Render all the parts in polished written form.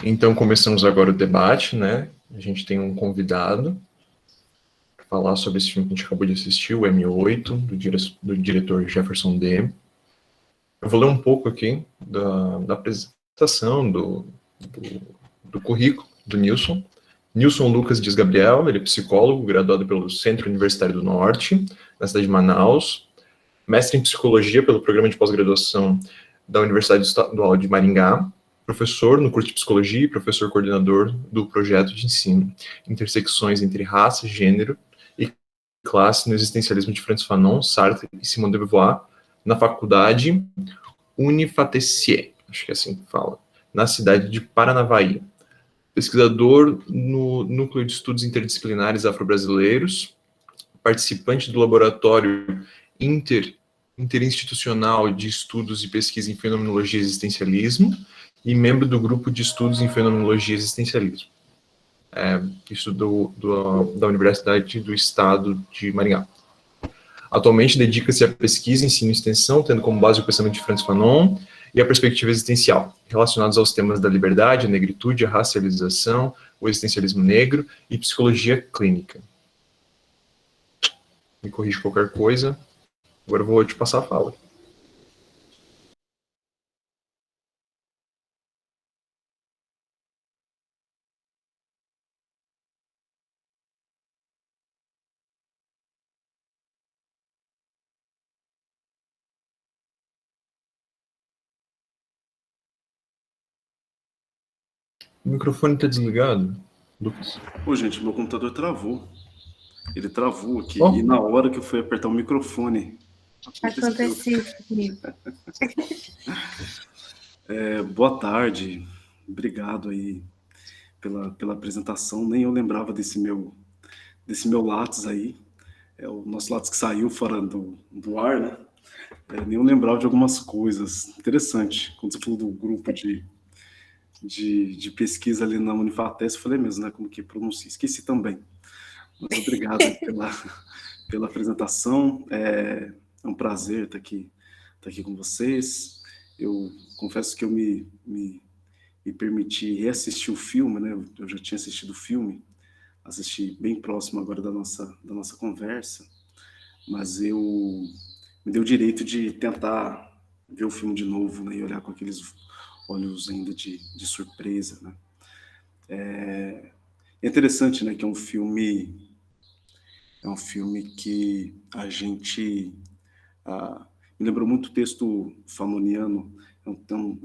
Então, começamos agora o debate, né? A gente tem um convidado para falar sobre esse filme que a gente acabou de assistir, o M8, do diretor Jefferson Dehmel. Eu vou ler um pouco aqui da apresentação, do currículo do Nilson. Nilson Lucas Dias Gabriel, ele é psicólogo, graduado pelo Centro Universitário do Norte, na cidade de Manaus, mestre em psicologia pelo programa de pós-graduação da Universidade Estadual de Maringá, professor no curso de psicologia e professor coordenador do projeto de ensino Intersecções entre Raça, Gênero e Classe no Existencialismo de Francis Fanon, Sartre e Simone de Beauvoir, na faculdade Unifatecier, acho que é assim que fala, na cidade de Paranavaí. Pesquisador no Núcleo de Estudos Interdisciplinares Afro-Brasileiros, participante do Laboratório Interinstitucional de Estudos e Pesquisa em Fenomenologia e Existencialismo e membro do Grupo de Estudos em Fenomenologia e Existencialismo. Isso da Universidade do Estado de Maringá. Atualmente dedica-se à pesquisa, ensino e extensão, tendo como base o pensamento de Francis Fanon e a perspectiva existencial, relacionados aos temas da liberdade, a negritude, a racialização, o existencialismo negro e psicologia clínica. Me corrija qualquer coisa. Agora eu vou te passar a fala. O microfone está desligado, Lucas? Pô, gente, meu computador travou. Ele travou aqui. E na hora que eu fui apertar o microfone, aconteceu comigo. Boa tarde. Obrigado aí pela apresentação. Nem eu lembrava desse meu Lattes aí. É o nosso Lattes que saiu fora do ar, né? Nem eu lembrava de algumas coisas. Interessante. Quando você falou do grupo de pesquisa ali na Unifates, eu falei mesmo, né? Como que pronuncia? Esqueci também. Mas obrigado pela apresentação. É um prazer estar aqui com vocês. Eu confesso que eu me permiti reassistir o filme, né? Eu já tinha assistido o filme, assisti bem próximo agora da nossa conversa, mas eu me dei o direito de tentar ver o filme de novo, né? E olhar com aqueles olhos ainda de surpresa, né? É interessante, né? Que é um filme que a gente me lembrou muito o texto fanoniano. É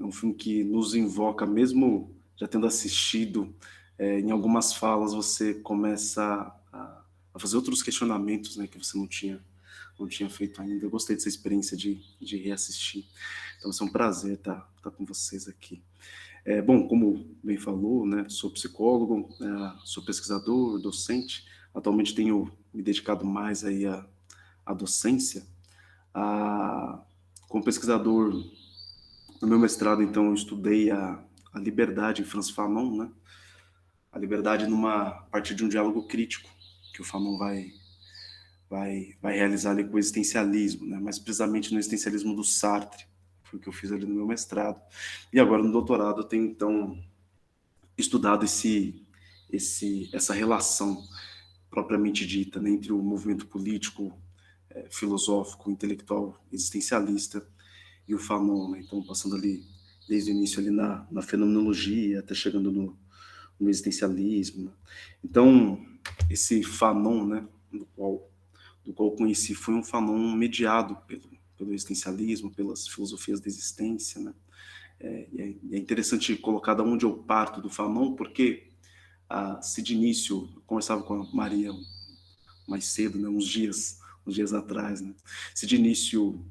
um filme que nos invoca, mesmo já tendo assistido, em algumas falas você começa a fazer outros questionamentos, né, que você não tinha feito ainda. Eu gostei dessa experiência de reassistir. Então, é um prazer estar com vocês aqui. Bom, como bem falou, né, sou psicólogo, sou pesquisador, docente. Atualmente tenho me dedicado mais aí à docência. Como pesquisador, no meu mestrado, então, eu estudei a liberdade em Francis Fanon, né? A liberdade a partir de um diálogo crítico que o Fanon vai realizar ali com o existencialismo, né? Mais precisamente no existencialismo do Sartre, foi o que eu fiz ali no meu mestrado. E agora, no doutorado, eu tenho, então, estudado essa relação propriamente dita, né, entre o movimento político, filosófico, intelectual, existencialista e o Fanon, né? Então, passando ali desde o início ali na fenomenologia, até chegando no existencialismo, né? Então, esse Fanon, né, do qual eu conheci, foi um Fanon mediado pelo existencialismo, pelas filosofias da existência, né? E é interessante colocar de onde eu parto do Fanon, porque se de início, eu conversava com a Maria mais cedo, né, uns dias atrás, né? Se de início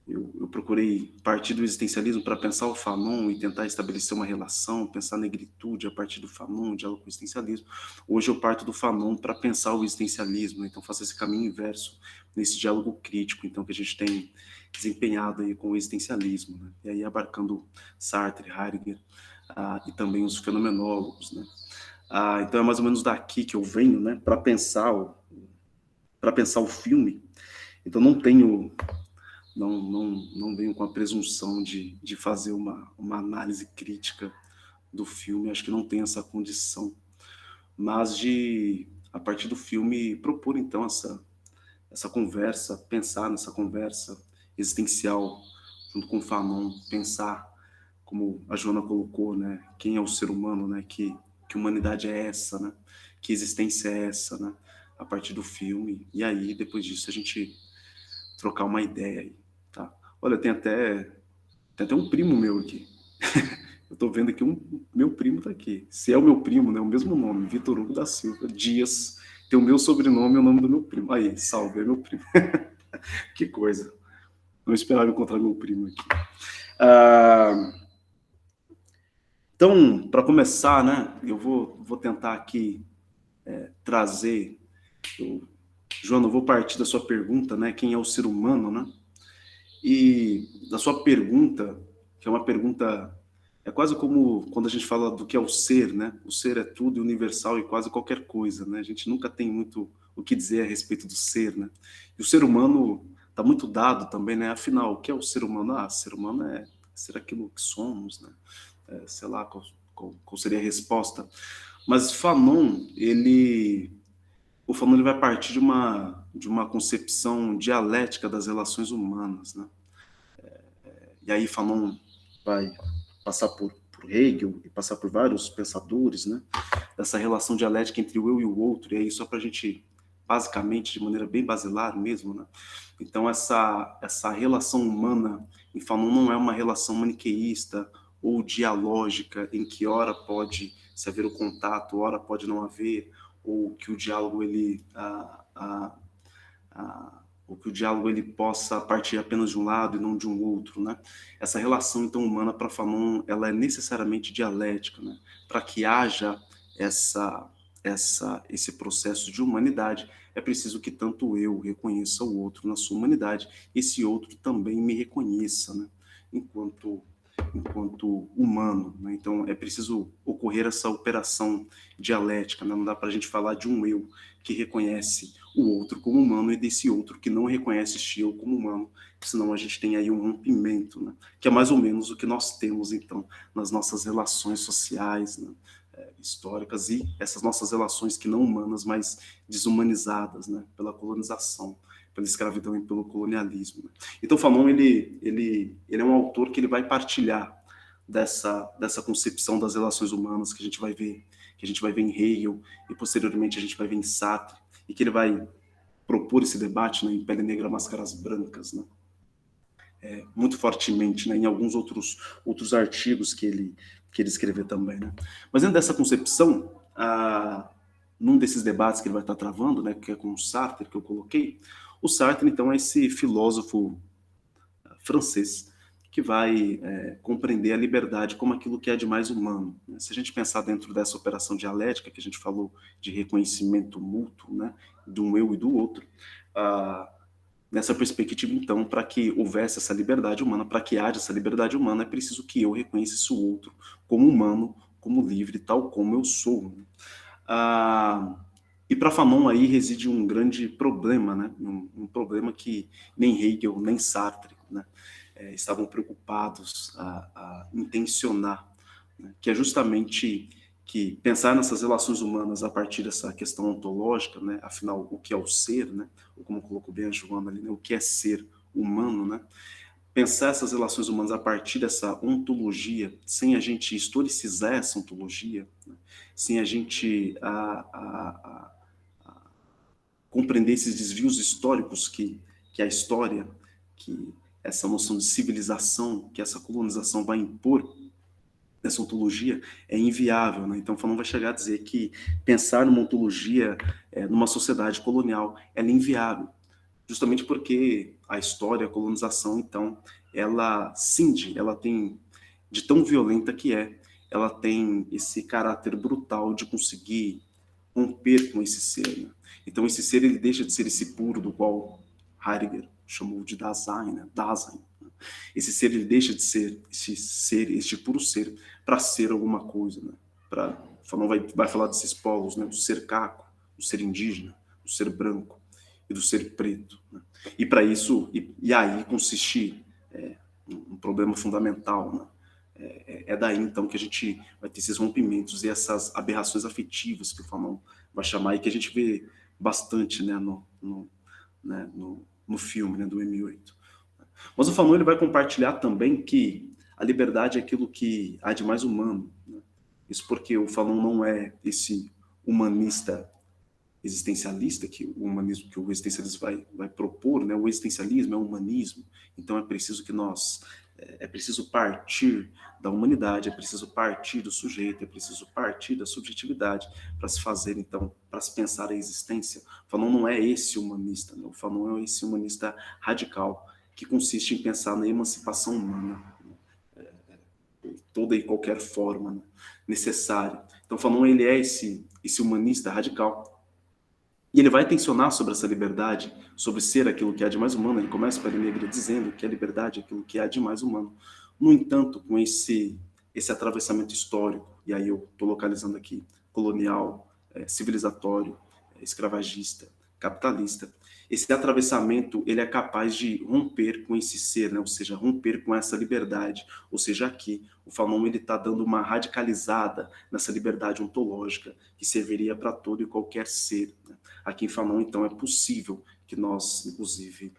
eu procurei partir do existencialismo para pensar o Fanon e tentar estabelecer uma relação, pensar a negritude a partir do Fanon, diálogo com o existencialismo. Hoje eu parto do Fanon para pensar o existencialismo, então faço esse caminho inverso nesse diálogo crítico, então, que a gente tem desempenhado aí com o existencialismo, né? E aí abarcando Sartre, Heidegger e também os fenomenólogos, né? Então é mais ou menos daqui que eu venho, né, para pensar o filme. Então não venho com a presunção de fazer uma análise crítica do filme, acho que não tem essa condição, mas de, a partir do filme, propor então essa conversa, pensar nessa conversa existencial junto com o Fanon, pensar, como a Joana colocou, né, quem é o ser humano, né, que humanidade é essa, né, que existência é essa, né, a partir do filme, e aí, depois disso, a gente trocar uma ideia aí, tá? Olha, tem até um primo meu aqui. Eu tô vendo aqui, meu primo tá aqui. Se é o meu primo, né, o mesmo nome, Vitor Hugo da Silva Dias, tem o meu sobrenome e o nome do meu primo. Aí, salve, é meu primo. Que coisa. Não esperava encontrar meu primo aqui. Então, para começar, né, eu vou tentar aqui trazer... Joana, eu vou partir da sua pergunta, né, quem é o ser humano, né? E da sua pergunta, que é uma pergunta, é quase como quando a gente fala do que é o ser, né? O ser é tudo, universal e quase qualquer coisa, né? A gente nunca tem muito o que dizer a respeito do ser, né? E o ser humano está muito dado também, né? Afinal, o que é o ser humano? Ah, ser humano é ser aquilo que somos, né? Sei lá qual seria a resposta. Mas o Fanon ele vai partir de uma concepção dialética das relações humanas, né? E aí Fanon vai passar por Hegel e passar por vários pensadores, né? Dessa relação dialética entre o eu e o outro. E aí só para a gente, basicamente, de maneira bem basilar mesmo, né? Então essa relação humana em Fanon não é uma relação maniqueísta ou dialógica em que ora pode se haver o contato, ora pode não haver, ou que o diálogo ou que o diálogo ele possa partir apenas de um lado e não de um outro, né? Essa relação então humana para Fanon, ela é necessariamente dialética, né? Para que haja esse processo de humanidade, é preciso que tanto eu reconheça o outro na sua humanidade, e esse outro também me reconheça, né? Enquanto humano, né? Então é preciso ocorrer essa operação dialética, né? Não dá para a gente falar de um eu que reconhece o outro como humano e desse outro que não reconhece este eu como humano, senão a gente tem aí um rompimento, né? Que é mais ou menos o que nós temos então nas nossas relações sociais, né? Históricas, e essas nossas relações que não humanas, mas desumanizadas, né? Pela colonização, pela escravidão e pelo colonialismo, né? Então Fanon ele é um autor que ele vai partilhar dessa concepção das relações humanas que a gente vai ver em Hegel, e posteriormente a gente vai ver em Sartre, e que ele vai propor esse debate, né, em Pele Negra, Máscaras Brancas, né? Muito fortemente, né, em alguns outros artigos que ele escreveu também, né? Mas dentro dessa concepção, num desses debates que ele vai estar travando, né, que é com o Sartre, que eu coloquei, o Sartre, então, é esse filósofo francês que vai compreender a liberdade como aquilo que é de mais humano. Se a gente pensar dentro dessa operação dialética que a gente falou de reconhecimento mútuo, né, de um eu e do outro, nessa perspectiva, então, para que houvesse essa liberdade humana, para que haja essa liberdade humana, é preciso que eu reconhecesse o outro como humano, como livre, tal como eu sou. E para Fanon aí reside um grande problema, né? Um problema que nem Hegel, nem Sartre, né, estavam preocupados a intencionar, né? Que é justamente que pensar nessas relações humanas a partir dessa questão ontológica, né? Afinal, o que é o ser, né? Ou como colocou bem a Joana ali, né? O que é ser humano, né? Pensar essas relações humanas a partir dessa ontologia, sem a gente historicizar essa ontologia, né? Sem a gente compreender esses desvios históricos que a história, que essa noção de civilização, que essa colonização vai impor nessa ontologia, é inviável, né? Então, Fanon vai chegar a dizer que pensar numa ontologia, numa sociedade colonial, ela é inviável, justamente porque a história, a colonização, então, ela cinge, ela tem, de tão violenta que ela tem esse caráter brutal de conseguir romper com esse ser, né? Então esse ser ele deixa de ser esse puro do qual Heidegger chamou de Dasein, né? Dasein. Esse ser ele deixa de ser este puro ser para ser alguma coisa, né? Fanon vai falar desses polos, né? Do ser caco, do ser indígena, do ser branco e do ser preto, né? E para isso, e aí consiste um problema fundamental, né? é daí, então, que a gente vai ter esses rompimentos e essas aberrações afetivas que o Fanon vai chamar e que a gente vê bastante, né, no filme, né, do M8. Mas o Fanon ele vai compartilhar também que a liberdade é aquilo que há de mais humano, né? Isso porque o Fanon não é esse humanista existencialista que o humanismo, que o existencialismo vai propor, né? O existencialismo é o humanismo. Então é preciso que nós é preciso partir da humanidade, é preciso partir do sujeito, é preciso partir da subjetividade para se fazer, então, para se pensar a existência. O Fanon não é esse humanista, né? O Fanon é esse humanista radical que consiste em pensar na emancipação humana, toda e qualquer forma, né, necessária. Então, Fanon ele é esse humanista radical. E ele vai tensionar sobre essa liberdade, sobre ser aquilo que há de mais humano. Ele começa para Negra dizendo que a liberdade é aquilo que há de mais humano. No entanto, com esse atravessamento histórico, e aí eu estou localizando aqui, colonial, civilizatório, escravagista, capitalista, esse atravessamento ele é capaz de romper com esse ser, né? Ou seja, romper com essa liberdade. Ou seja, aqui o Fanon ele está dando uma radicalizada nessa liberdade ontológica que serviria para todo e qualquer ser, né? Aqui em Fanon, então, é possível que nós, inclusive,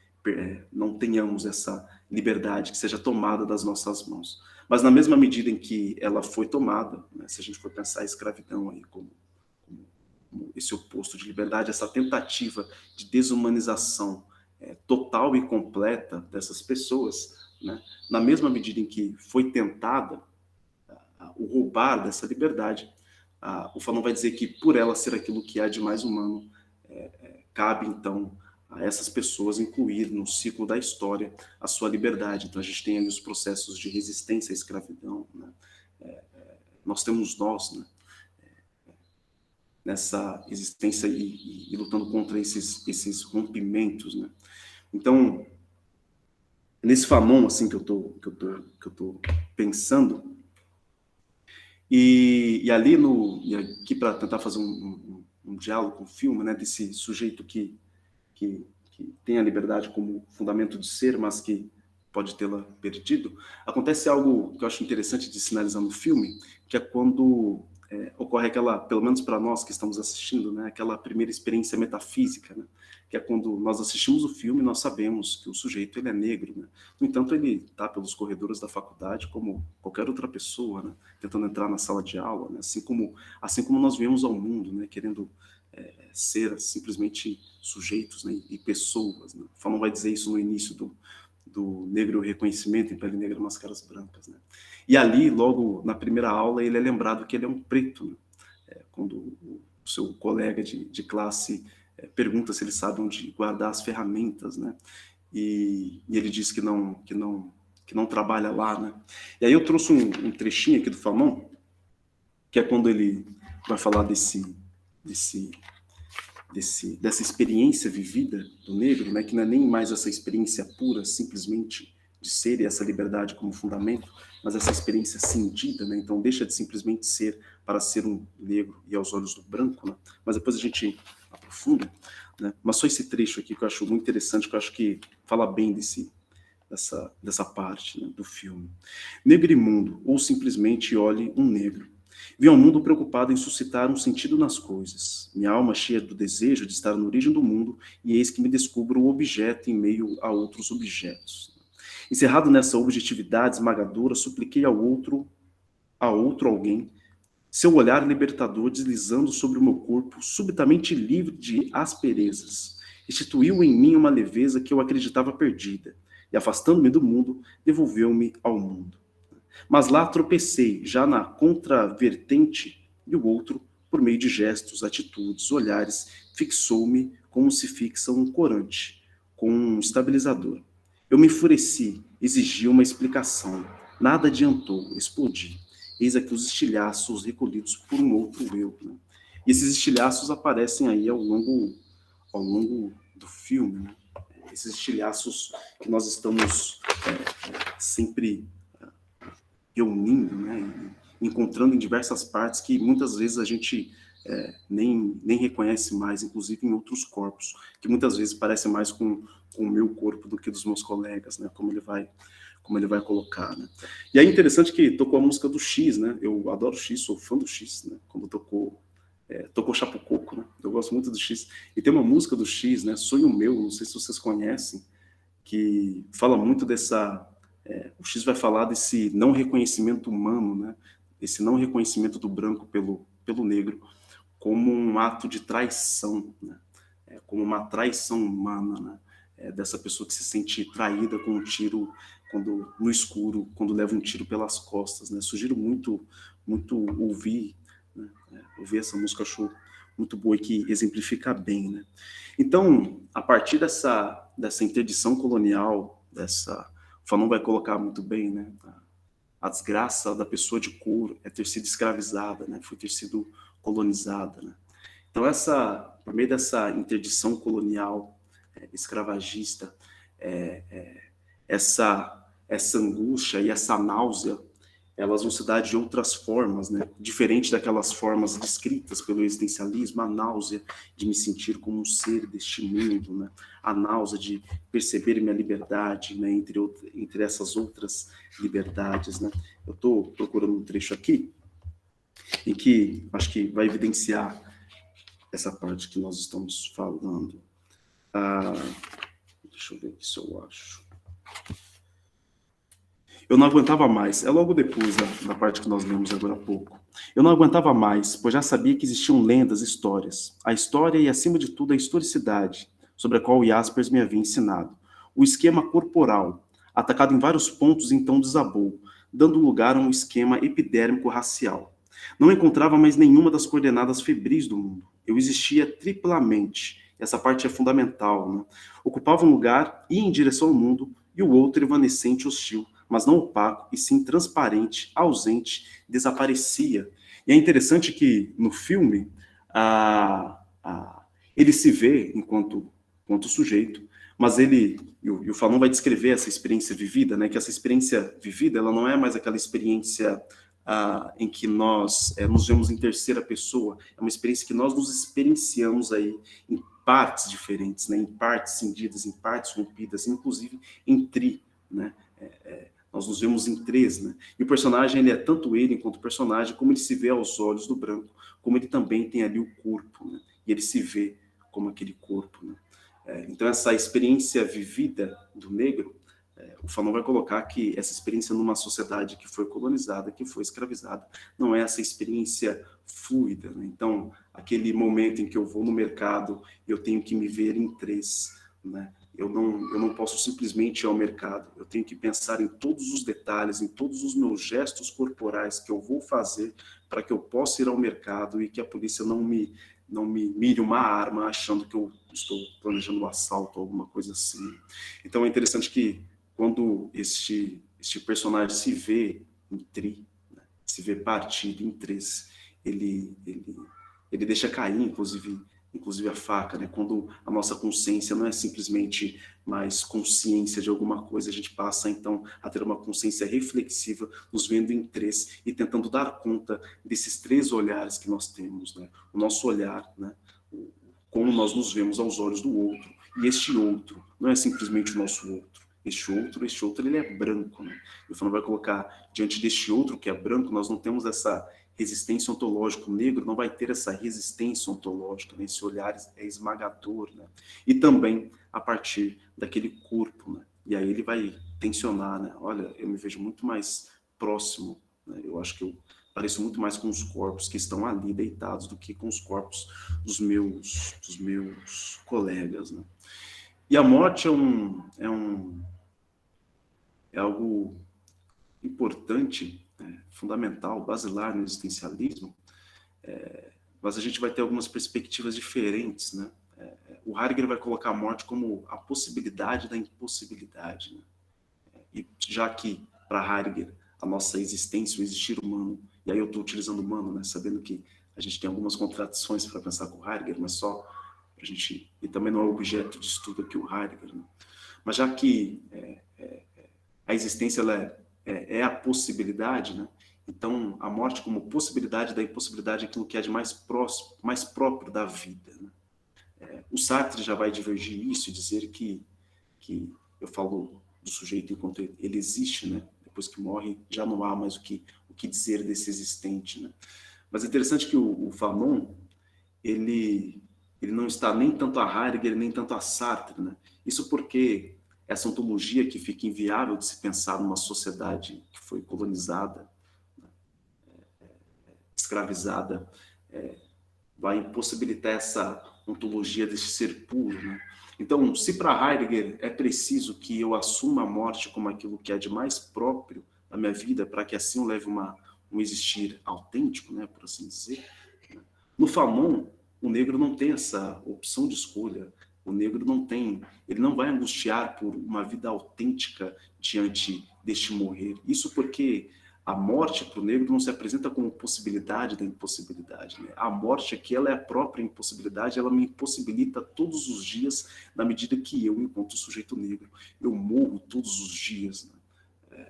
não tenhamos essa liberdade que seja tomada das nossas mãos. Mas na mesma medida em que ela foi tomada, né, se a gente for pensar a escravidão aí como esse oposto de liberdade, essa tentativa de desumanização total e completa dessas pessoas, né, na mesma medida em que foi tentada o roubar dessa liberdade, o Fanon vai dizer que por ela ser aquilo que há de mais humano, cabe então a essas pessoas incluir no ciclo da história a sua liberdade. Então a gente tem ali os processos de resistência à escravidão, né? Nós temos nós, né, nessa existência e lutando contra esses rompimentos, né? Então, nesse Fanon assim que eu tô pensando, e ali e aqui para tentar fazer um diálogo com o filme, né, desse sujeito que tem a liberdade como fundamento de ser, mas que pode tê-la perdido, acontece algo que eu acho interessante de sinalizar no filme, que é quando ocorre aquela, pelo menos para nós que estamos assistindo, né, aquela primeira experiência metafísica, né, que é quando nós assistimos o filme, nós sabemos que o sujeito ele é negro, né? No entanto, ele está pelos corredores da faculdade como qualquer outra pessoa, né, tentando entrar na sala de aula, né, assim como nós viemos ao mundo, né, querendo ser simplesmente sujeitos, né, e pessoas, né? O Fanon vai dizer isso no início do Negro Reconhecimento em Pele Negra, Máscaras Brancas, né? E ali, logo na primeira aula, ele é lembrado que ele é um preto, né? Quando o seu colega de classe pergunta se ele sabe onde guardar as ferramentas, né? E ele diz que não trabalha lá, né? E aí eu trouxe um trechinho aqui do Fanon, que é quando ele vai falar dessa experiência vivida do negro, né, que não é nem mais essa experiência pura, simplesmente de ser e essa liberdade como fundamento, mas essa experiência cindida, né, então deixa de simplesmente ser para ser um negro e aos olhos do branco, né, mas depois a gente aprofunda, né, mas só esse trecho aqui que eu acho muito interessante, que eu acho que fala bem dessa parte, né, do filme. Negro imundo, ou simplesmente olhe um negro. Vim ao mundo preocupado em suscitar um sentido nas coisas. Minha alma cheia do desejo de estar na origem do mundo, e eis que me descubro o objeto em meio a outros objetos. Encerrado nessa objetividade esmagadora, supliquei a outro alguém, seu olhar libertador deslizando sobre o meu corpo, subitamente livre de asperezas. Restituiu em mim uma leveza que eu acreditava perdida, e afastando-me do mundo, devolveu-me ao mundo. Mas lá tropecei, já na contravertente, e o outro, por meio de gestos, atitudes, olhares, fixou-me como se fixa um corante, com um estabilizador. Eu me enfureci, exigi uma explicação. Nada adiantou, explodi. Eis aqui os estilhaços recolhidos por um outro eu. Né? E esses estilhaços aparecem aí ao longo do filme. Né? Esses estilhaços que nós estamos sempre reunindo, né, encontrando em diversas partes que muitas vezes a gente nem reconhece mais, inclusive em outros corpos, que muitas vezes parecem mais com o meu corpo do que dos meus colegas, né, como ele como ele vai colocar, né? E é interessante que tocou a música do X, né? Eu adoro o X, sou fã do X, né? Quando tocou Chapo Coco, né? Eu gosto muito do X. E tem uma música do X, né? Sonho Meu, não sei se vocês conhecem, que fala muito dessa... o X vai falar desse não reconhecimento humano, né? Esse não reconhecimento do branco pelo negro como um ato de traição, né? Como uma traição humana, né? Dessa pessoa que se sente traída com um tiro no escuro, quando leva um tiro pelas costas, né? Sugiro muito ouvir, né? Ouvir essa música, acho muito boa e que exemplifica bem, né? Então, a partir dessa interdição colonial, o Fanon vai colocar muito bem, né? A desgraça da pessoa de cor é ter sido escravizada, né? Foi ter sido colonizada, né? Então, por meio dessa interdição colonial, escravagista, essa angústia e essa náusea, elas vão se dar de outras formas, né? Diferente daquelas formas descritas pelo existencialismo, a náusea de me sentir como um ser deste mundo, né? A náusea de perceber minha liberdade, né? Entre essas outras liberdades, né? Eu estou procurando um trecho aqui, em que acho que vai evidenciar essa parte que nós estamos falando. Deixa eu ver aqui se eu acho. Eu não aguentava mais. É logo depois da parte que nós lemos agora há pouco. Eu não aguentava mais, pois já sabia que existiam lendas, histórias. A história e, acima de tudo, a historicidade, sobre a qual Jaspers me havia ensinado. O esquema corporal, atacado em vários pontos, então desabou, dando lugar a um esquema epidérmico racial. Não encontrava mais nenhuma das coordenadas febris do mundo. Eu existia triplamente. Essa parte é fundamental, né? Ocupava um lugar, ia em direção ao mundo, e o outro evanescente, hostil, mas não opaco, e sim transparente, ausente, desaparecia. E é interessante que, no filme, ele se vê enquanto sujeito, mas e o Fanon vai descrever essa experiência vivida, né? Que essa experiência vivida, ela não é mais aquela experiência em que nós nos vemos em terceira pessoa, é uma experiência que nós nos experienciamos aí em partes diferentes, né? Em partes cindidas, em partes rompidas, inclusive em né? Nós nos vemos em três, né? E o personagem, ele é tanto ele enquanto personagem, como ele se vê aos olhos do branco, como ele também tem ali o corpo, né? E ele se vê como aquele corpo, né? Então, essa experiência vivida do negro, o Fanon vai colocar que essa experiência numa sociedade que foi colonizada, que foi escravizada, não é essa experiência fluida, né? Então, aquele momento em que eu vou no mercado, eu tenho que me ver em três, né? Eu não posso simplesmente ir ao mercado, eu tenho que pensar em todos os detalhes, em todos os meus gestos corporais que eu vou fazer para que eu possa ir ao mercado e que a polícia não me mire uma arma achando que eu estou planejando um assalto ou alguma coisa assim. Então é interessante que quando este personagem se vê em né, se vê partido em três, ele deixa cair, inclusive a faca, né? Quando a nossa consciência não é simplesmente mais consciência de alguma coisa, a gente passa então a ter uma consciência reflexiva, nos vendo em três e tentando dar conta desses três olhares que nós temos, né? O nosso olhar, né? Como nós nos vemos aos olhos do outro, e este outro não é simplesmente o nosso outro. Este outro, ele é branco, né? E o Fanon vai colocar, diante deste outro que é branco, nós não temos essa resistência ontológica. O negro não vai ter essa resistência ontológica, né? Esse olhar é esmagador, né? E também a partir daquele corpo, né? E aí ele vai tensionar, né? Olha, eu me vejo muito mais próximo, né? Eu acho que eu pareço muito mais com os corpos que estão ali deitados do que com os corpos dos meus colegas, né? E a morte é algo importante, fundamental, basilar no existencialismo, mas a gente vai ter algumas perspectivas diferentes, né? O Heidegger vai colocar a morte como a possibilidade da impossibilidade, né? E já que, para Heidegger, a nossa existência, o existir humano, e aí eu estou utilizando humano, né? Sabendo que a gente tem algumas contradições para pensar com o Heidegger, mas só para a gente... E também não é objeto de estudo aqui o Heidegger, né? Mas já que a existência ela é a possibilidade, né? Então, a morte como possibilidade da impossibilidade é aquilo que é de mais próximo, mais próprio da vida, né? O Sartre já vai divergir isso e dizer que eu falo do sujeito enquanto ele existe, né? Depois que morre, já não há mais o que dizer desse existente, né? Mas é interessante que o Fanon, ele não está nem tanto a Heidegger, nem tanto a Sartre, né? Isso porque essa ontologia que fica inviável de se pensar numa sociedade que foi colonizada, escravizada, vai impossibilitar essa ontologia desse ser puro, né? Então, se para Heidegger é preciso que eu assuma a morte como aquilo que é de mais próprio na minha vida, para que assim eu leve um existir autêntico, né, por assim dizer, né? No Fanon, o negro não tem essa opção de escolha. O negro ele não vai angustiar por uma vida autêntica diante deste morrer. Isso porque a morte para o negro não se apresenta como possibilidade da impossibilidade, né? A morte aqui, ela é a própria impossibilidade, ela me impossibilita todos os dias, na medida que eu, enquanto sujeito negro, eu morro todos os dias, né?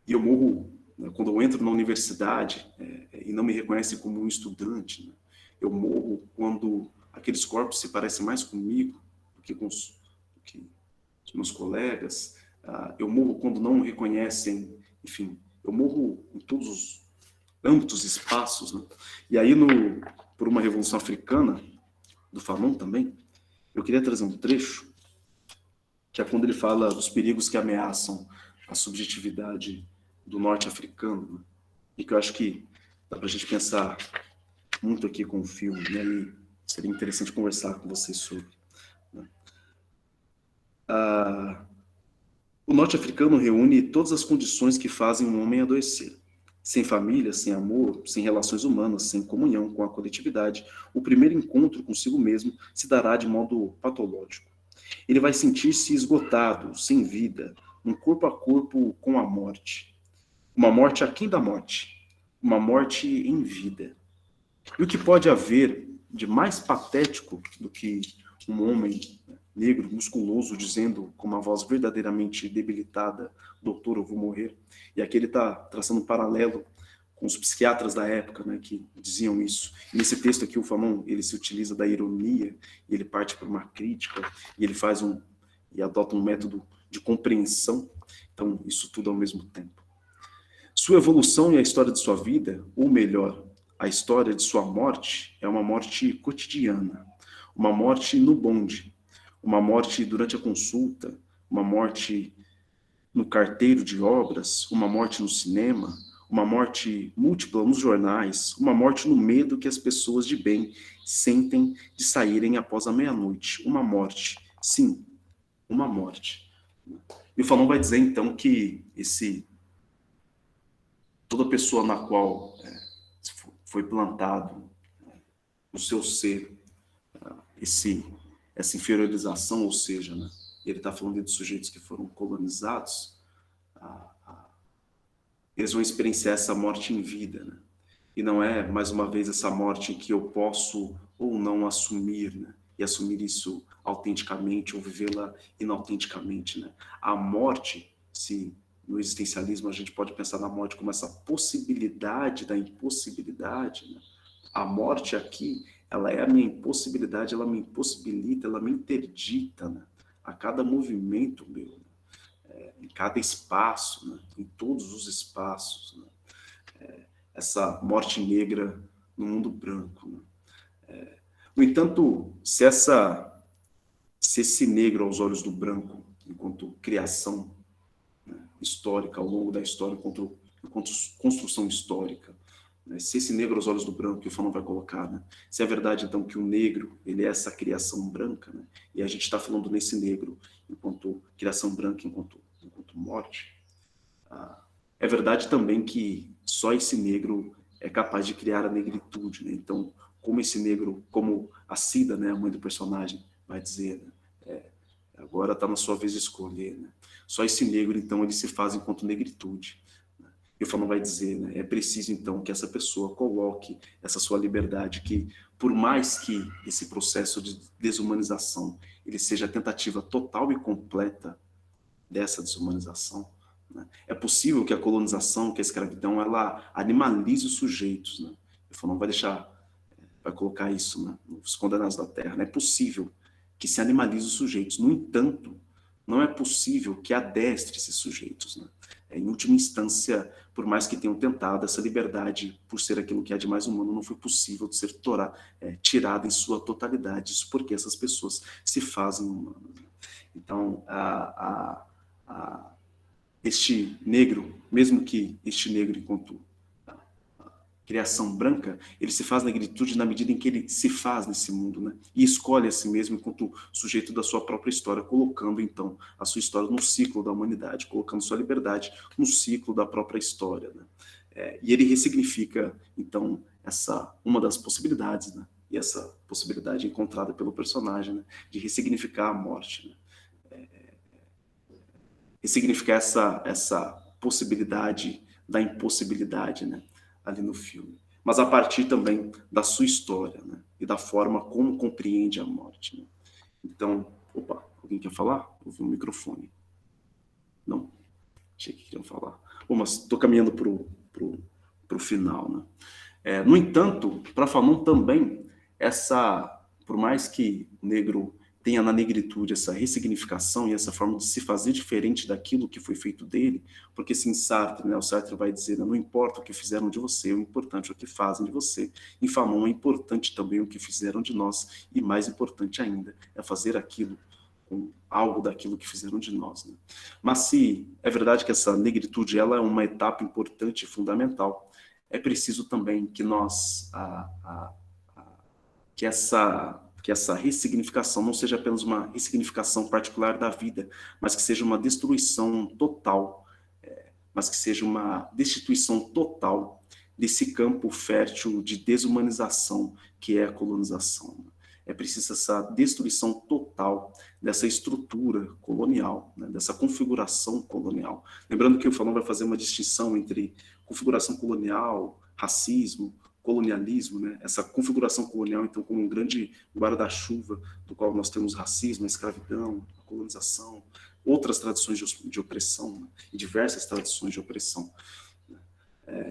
E eu morro, né, quando eu entro na universidade e não me reconhecem como um estudante, né? Eu morro quando aqueles corpos se parecem mais comigo do que com os meus colegas. Eu morro quando não me reconhecem, enfim, eu morro em todos os âmbitos, espaços, né? E aí, por uma revolução africana, do Fanon também, eu queria trazer um trecho, que é quando ele fala dos perigos que ameaçam a subjetividade do norte-africano, né? E que eu acho que dá para a gente pensar muito aqui com o filme, né? E seria interessante conversar com vocês sobre, né? O norte-africano reúne todas as condições que fazem um homem adoecer. Sem família, sem amor, sem relações humanas, sem comunhão com a coletividade, o primeiro encontro consigo mesmo se dará de modo patológico. Ele vai sentir-se esgotado, sem vida, um corpo a corpo com a morte. Uma morte aquém da morte, uma morte em vida. E o que pode haver de mais patético do que um homem negro, musculoso, dizendo com uma voz verdadeiramente debilitada: doutor, eu vou morrer. E aqui ele está traçando um paralelo com os psiquiatras da época, né, que diziam isso. E nesse texto aqui, o Fanon, ele se utiliza da ironia, e ele parte para uma crítica, e ele e adota um método de compreensão. Então, isso tudo ao mesmo tempo. Sua evolução e a história de sua vida, ou melhor, a história de sua morte, é uma morte cotidiana, uma morte no bonde, uma morte durante a consulta, uma morte no carteiro de obras, uma morte no cinema, uma morte múltipla nos jornais, uma morte no medo que as pessoas de bem sentem de saírem após a meia-noite. Uma morte, sim, uma morte. E o Fanon vai dizer, então, que toda pessoa na qual foi plantado no seu ser essa inferiorização, ou seja, né, ele está falando de sujeitos que foram colonizados, eles vão experienciar essa morte em vida, né? E não é, mais uma vez, essa morte que eu posso ou não assumir, né? E assumir isso autenticamente ou vivê-la inautenticamente, né? A morte, se no existencialismo a gente pode pensar na morte como essa possibilidade da impossibilidade, né? A morte aqui, ela é a minha impossibilidade, ela me impossibilita, ela me interdita, né? A cada movimento meu, em cada espaço, né? Em todos os espaços, né? Essa morte negra no mundo branco, né? No entanto, se esse negro aos olhos do branco, enquanto criação, né, histórica, ao longo da história, enquanto construção histórica, né, se esse negro aos olhos do branco, que o Fanon vai colocar, né, se é verdade, então, que o negro ele é essa criação branca, né, e a gente está falando nesse negro enquanto criação branca, enquanto morte, é verdade também que só esse negro é capaz de criar a negritude, né? Então, como esse negro, como a Cida, né, a mãe do personagem, vai dizer, né, agora está na sua vez de escolher, né? Só esse negro, então, ele se faz enquanto negritude, né? E o Fanon vai dizer, né, é preciso, então, que essa pessoa coloque essa sua liberdade, que por mais que esse processo de desumanização ele seja a tentativa total e completa dessa desumanização, né, é possível que a colonização, que a escravidão, ela animalize os sujeitos, né? O Fanon vai colocar isso, né, nos Condenados da Terra, né? É possível que se animalize os sujeitos. No entanto, não é possível que adestre esses sujeitos, né? Em última instância, por mais que tenham tentado, essa liberdade, por ser aquilo que é de mais humano, não foi possível de ser tirada em sua totalidade. Isso porque essas pessoas se fazem humanas. Então, este negro, mesmo que este negro, enquanto criação branca, ele se faz negritude na medida em que ele se faz nesse mundo, né? E escolhe a si mesmo enquanto sujeito da sua própria história, colocando, então, a sua história no ciclo da humanidade, colocando sua liberdade no ciclo da própria história, né? E ele ressignifica, então, uma das possibilidades, né? E essa possibilidade encontrada pelo personagem, né? De ressignificar a morte, né? Ressignificar essa possibilidade da impossibilidade, né? Ali no filme, mas a partir também da sua história, né? E da forma como compreende a morte, né? Então, opa, alguém quer falar? Ouvi um microfone. Não? Achei que queriam falar. Bom, mas estou caminhando pro final, né? No entanto, para Fanon também, por mais que o negro tenha na negritude essa ressignificação e essa forma de se fazer diferente daquilo que foi feito dele, porque sim, Sartre, né, o Sartre vai dizer, não importa o que fizeram de você, o importante é o que fazem de você. Em Fanon é importante também o que fizeram de nós, e mais importante ainda é fazer aquilo com algo daquilo que fizeram de nós, né? Mas se é verdade que essa negritude ela é uma etapa importante e fundamental, é preciso também que nós que essa ressignificação não seja apenas uma ressignificação particular da vida, mas que seja uma destruição total, mas que seja uma destituição total desse campo fértil de desumanização que é a colonização. É preciso essa destruição total dessa estrutura colonial, né, dessa configuração colonial. Lembrando que o Fanon vai fazer uma distinção entre configuração colonial, racismo, colonialismo, né? Essa configuração colonial, então, como um grande guarda-chuva do qual nós temos racismo, a escravidão, a colonização, outras tradições de opressão, né? E diversas tradições de opressão.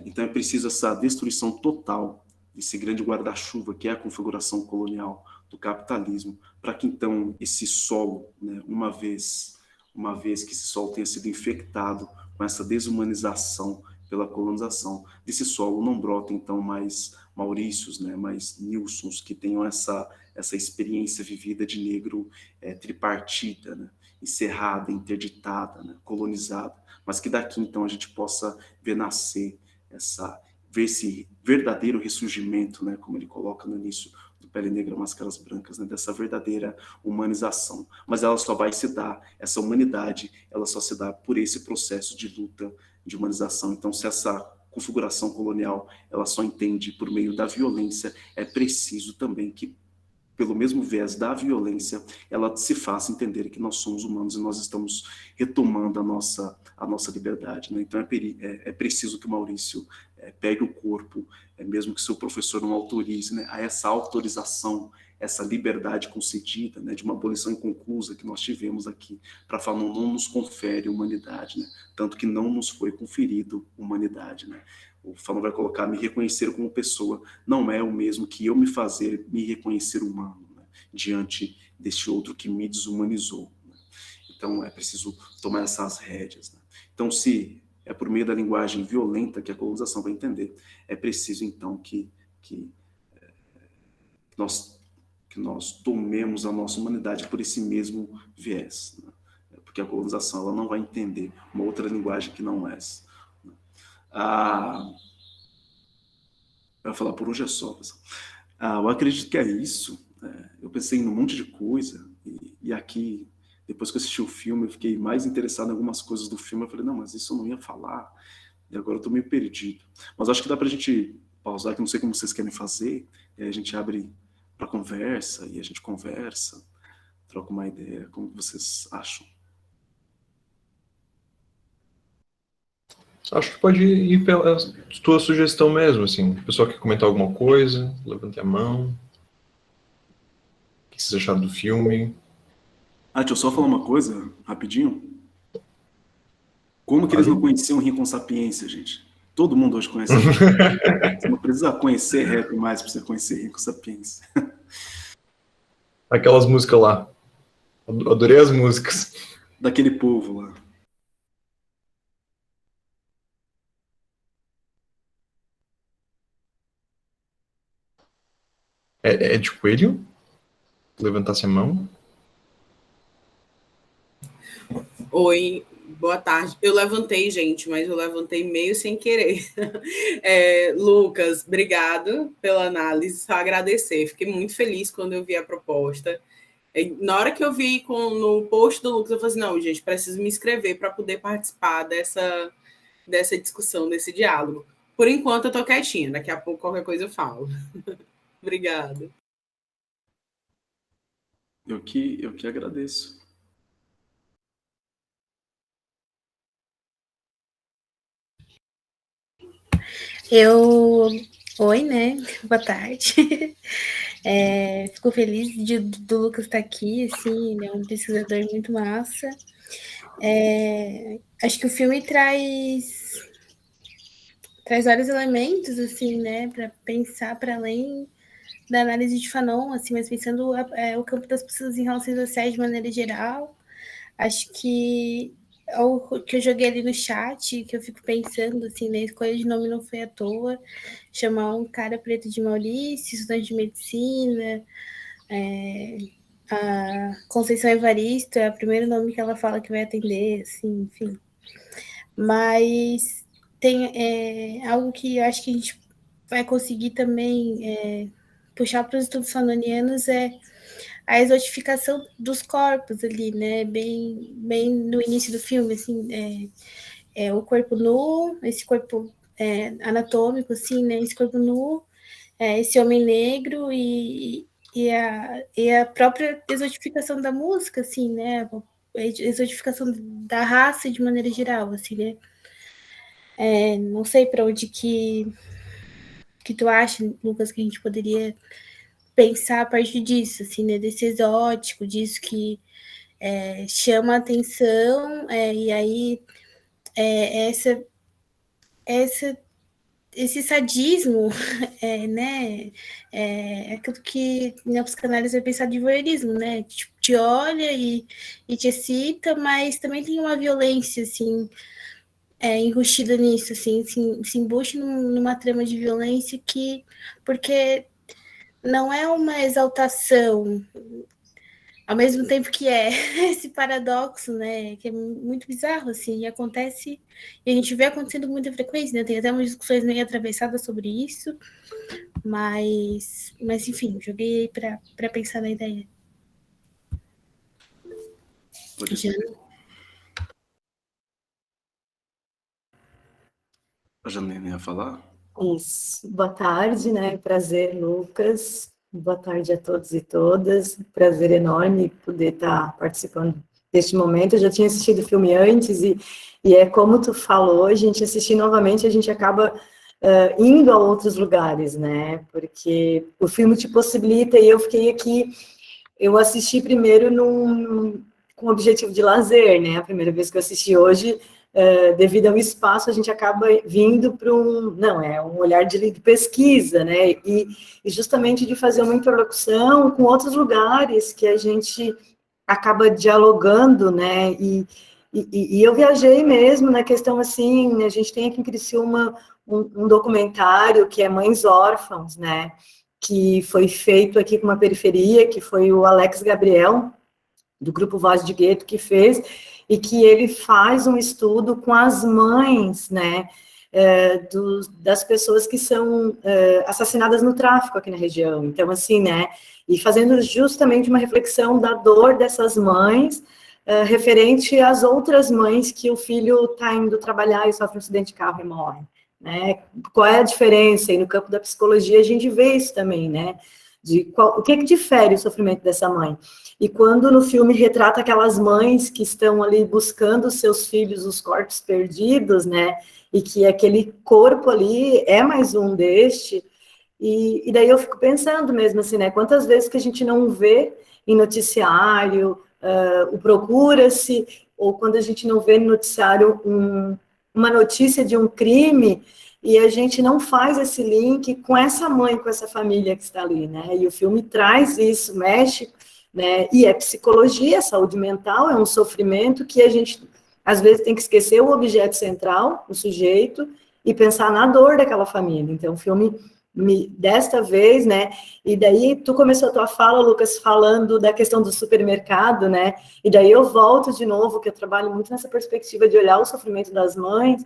Então é preciso essa destruição total desse grande guarda-chuva que é a configuração colonial do capitalismo, para que então esse solo, né, uma vez que esse solo tenha sido infectado com essa desumanização pela colonização, desse solo não brota então mais Maurícios, né, mais Nilsons, que tenham essa experiência vivida de negro tripartida, né, encerrada, interditada, né, colonizada, mas que daqui então a gente possa ver nascer ver esse verdadeiro ressurgimento, né, como ele coloca no início do Pele Negra, Máscaras Brancas, né, dessa verdadeira humanização. Mas ela só vai se dar, essa humanidade, ela só se dá por esse processo de luta, de humanização. Então, se essa configuração colonial, ela só entende por meio da violência, é preciso também que, pelo mesmo viés da violência, ela se faça entender que nós somos humanos e nós estamos retomando a nossa liberdade, né? Então é preciso que o Maurício pegue o corpo, mesmo que seu professor não autorize, né, a essa autorização, essa liberdade concedida, né, de uma abolição inconclusa que nós tivemos aqui, para Fanon não nos confere humanidade, né? Tanto que não nos foi conferido humanidade, né? O Fanon vai colocar, me reconhecer como pessoa não é o mesmo que eu me fazer me reconhecer humano, né, diante deste outro que me desumanizou, né? Então é preciso tomar essas rédeas, né? Então, se é por meio da linguagem violenta que a colonização vai entender, é preciso então que nós tomemos a nossa humanidade por esse mesmo viés, né? Porque a colonização ela não vai entender uma outra linguagem que não essa. Eu vou falar por hoje é só, pessoal. Eu acredito que é isso. Eu pensei em um monte de coisa, e aqui, depois que eu assisti o filme, eu fiquei mais interessado em algumas coisas do filme. Eu falei, não, mas isso eu não ia falar, e agora eu tô meio perdido. Mas acho que dá pra gente pausar, que eu não sei como vocês querem fazer, e aí a gente abre para conversa, e a gente conversa, troca uma ideia, como vocês acham? Acho que pode ir pela tua sugestão mesmo, assim. O pessoal quer comentar alguma coisa, levante a mão. O que vocês acharam do filme? Deixa eu só falar uma coisa, rapidinho. Como que eles não conheciam Rincon Sapiência, gente? Todo mundo hoje conhece. Você não precisa conhecer rap mais para você conhecer Rincon Sapiência. Aquelas músicas lá. Adorei as músicas. daquele povo lá. É de coelho? Levantasse a mão. Oi, boa tarde. Eu levantei, gente, mas eu levantei meio sem querer. Lucas, obrigado pela análise, só agradecer. Fiquei muito feliz quando eu vi a proposta. Na hora que eu vi no post do Lucas, eu falei assim, não, gente, preciso me inscrever para poder participar dessa discussão, desse diálogo. Por enquanto, eu tô quietinha. Daqui a pouco, qualquer coisa eu falo. Obrigada. Eu que agradeço. Oi, né? Boa tarde. Fico feliz do Lucas estar aqui, assim, ele é um pesquisador muito massa. Acho que o filme traz vários elementos, assim, né, para pensar para além da análise de Fanon, assim, mas pensando o campo das pessoas em relações sociais de maneira geral. Acho que o que eu joguei ali no chat, que eu fico pensando, assim, né, a escolha de nome não foi à toa, chamar um cara preto de Maurício, estudante de medicina, a Conceição Evaristo é o primeiro nome que ela fala que vai atender, assim, enfim. Mas tem algo que eu acho que a gente vai conseguir também puxar para os estudos fanonianos a exotificação dos corpos ali, né? Bem no início do filme, assim, o corpo nu, esse corpo anatômico, assim, né? Esse corpo nu, esse homem negro e a própria exotificação da música, assim, né? A exotificação da raça de maneira geral, assim, né? Não sei para onde que tu acha, Lucas, que a gente poderia pensar a partir disso, assim, né? Desse exótico, disso que chama a atenção, e aí essa, esse sadismo, né? Aquilo que na psicanálise é pensado de voyeurismo, né? Tipo, te olha e te excita, mas também tem uma violência, assim, enrustida nisso, assim, se embuste numa trama de violência porque não é uma exaltação, ao mesmo tempo que é esse paradoxo, né, que é muito bizarro, assim, e acontece, e a gente vê acontecendo com muita frequência, né, tem até umas discussões meio atravessadas sobre isso, mas enfim, joguei para pensar na ideia. Pode ser. A Janine ia falar? Isso. Boa tarde, né? Prazer, Lucas. Boa tarde a todos e todas. Prazer enorme poder estar participando deste momento. Eu já tinha assistido o filme antes e é como tu falou, a gente assistir novamente, a gente acaba indo a outros lugares, né? Porque o filme te possibilita e eu fiquei aqui, eu assisti primeiro com objetivo de lazer, né? A primeira vez que eu assisti hoje, devido ao espaço, a gente acaba vindo para um olhar de pesquisa, né, e justamente de fazer uma interlocução com outros lugares que a gente acaba dialogando, né, e eu viajei mesmo na questão, assim, a gente tem aqui em Criciúma um documentário que é Mães Órfãos, né, que foi feito aqui com uma periferia, que foi o Alex Gabriel, do Grupo Voz de Gueto, que fez, e que ele faz um estudo com as mães, né, das pessoas que são assassinadas no tráfico aqui na região. Então, assim, né, e fazendo justamente uma reflexão da dor dessas mães, referente às outras mães que o filho está indo trabalhar e sofre um acidente de carro e morre, né, qual é a diferença? E no campo da psicologia a gente vê isso também, né, o que difere o sofrimento dessa mãe? E quando no filme retrata aquelas mães que estão ali buscando seus filhos, os corpos perdidos, né, e que aquele corpo ali é mais um deste, e daí eu fico pensando mesmo assim, né, quantas vezes que a gente não vê em noticiário, o procura-se, ou quando a gente não vê no noticiário uma notícia de um crime, e a gente não faz esse link com essa mãe, com essa família que está ali, né, e o filme traz isso, mexe né? E é psicologia, saúde mental, é um sofrimento que a gente, às vezes, tem que esquecer o objeto central, o sujeito, e pensar na dor daquela família. Então, o filme, desta vez, né? E daí, tu começou a tua fala, Lucas, falando da questão do supermercado, né? E daí eu volto de novo, que eu trabalho muito nessa perspectiva de olhar o sofrimento das mães,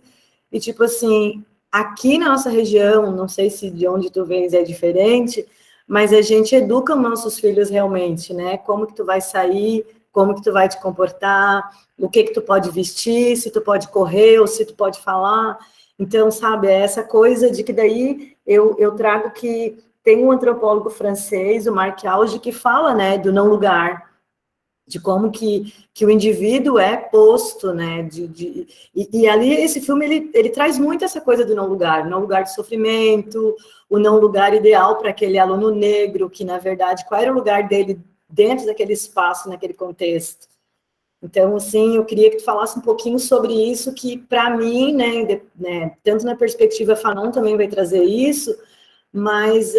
e tipo assim, aqui na nossa região, não sei se de onde tu vens é diferente, mas a gente educa os nossos filhos realmente, né? Como que tu vai sair, como que tu vai te comportar, o que tu pode vestir, se tu pode correr ou se tu pode falar. Então, sabe, é essa coisa de que daí eu trago que tem um antropólogo francês, o Marc Auje, que fala, né, do não lugar, de como que o indivíduo é posto, né, e ali esse filme, ele traz muito essa coisa do não lugar de sofrimento, o não lugar ideal para aquele aluno negro, que, na verdade, qual era o lugar dele dentro daquele espaço, naquele contexto. Então, assim, eu queria que tu falasse um pouquinho sobre isso, que, para mim, né, tanto na perspectiva Fanon também vai trazer isso, mas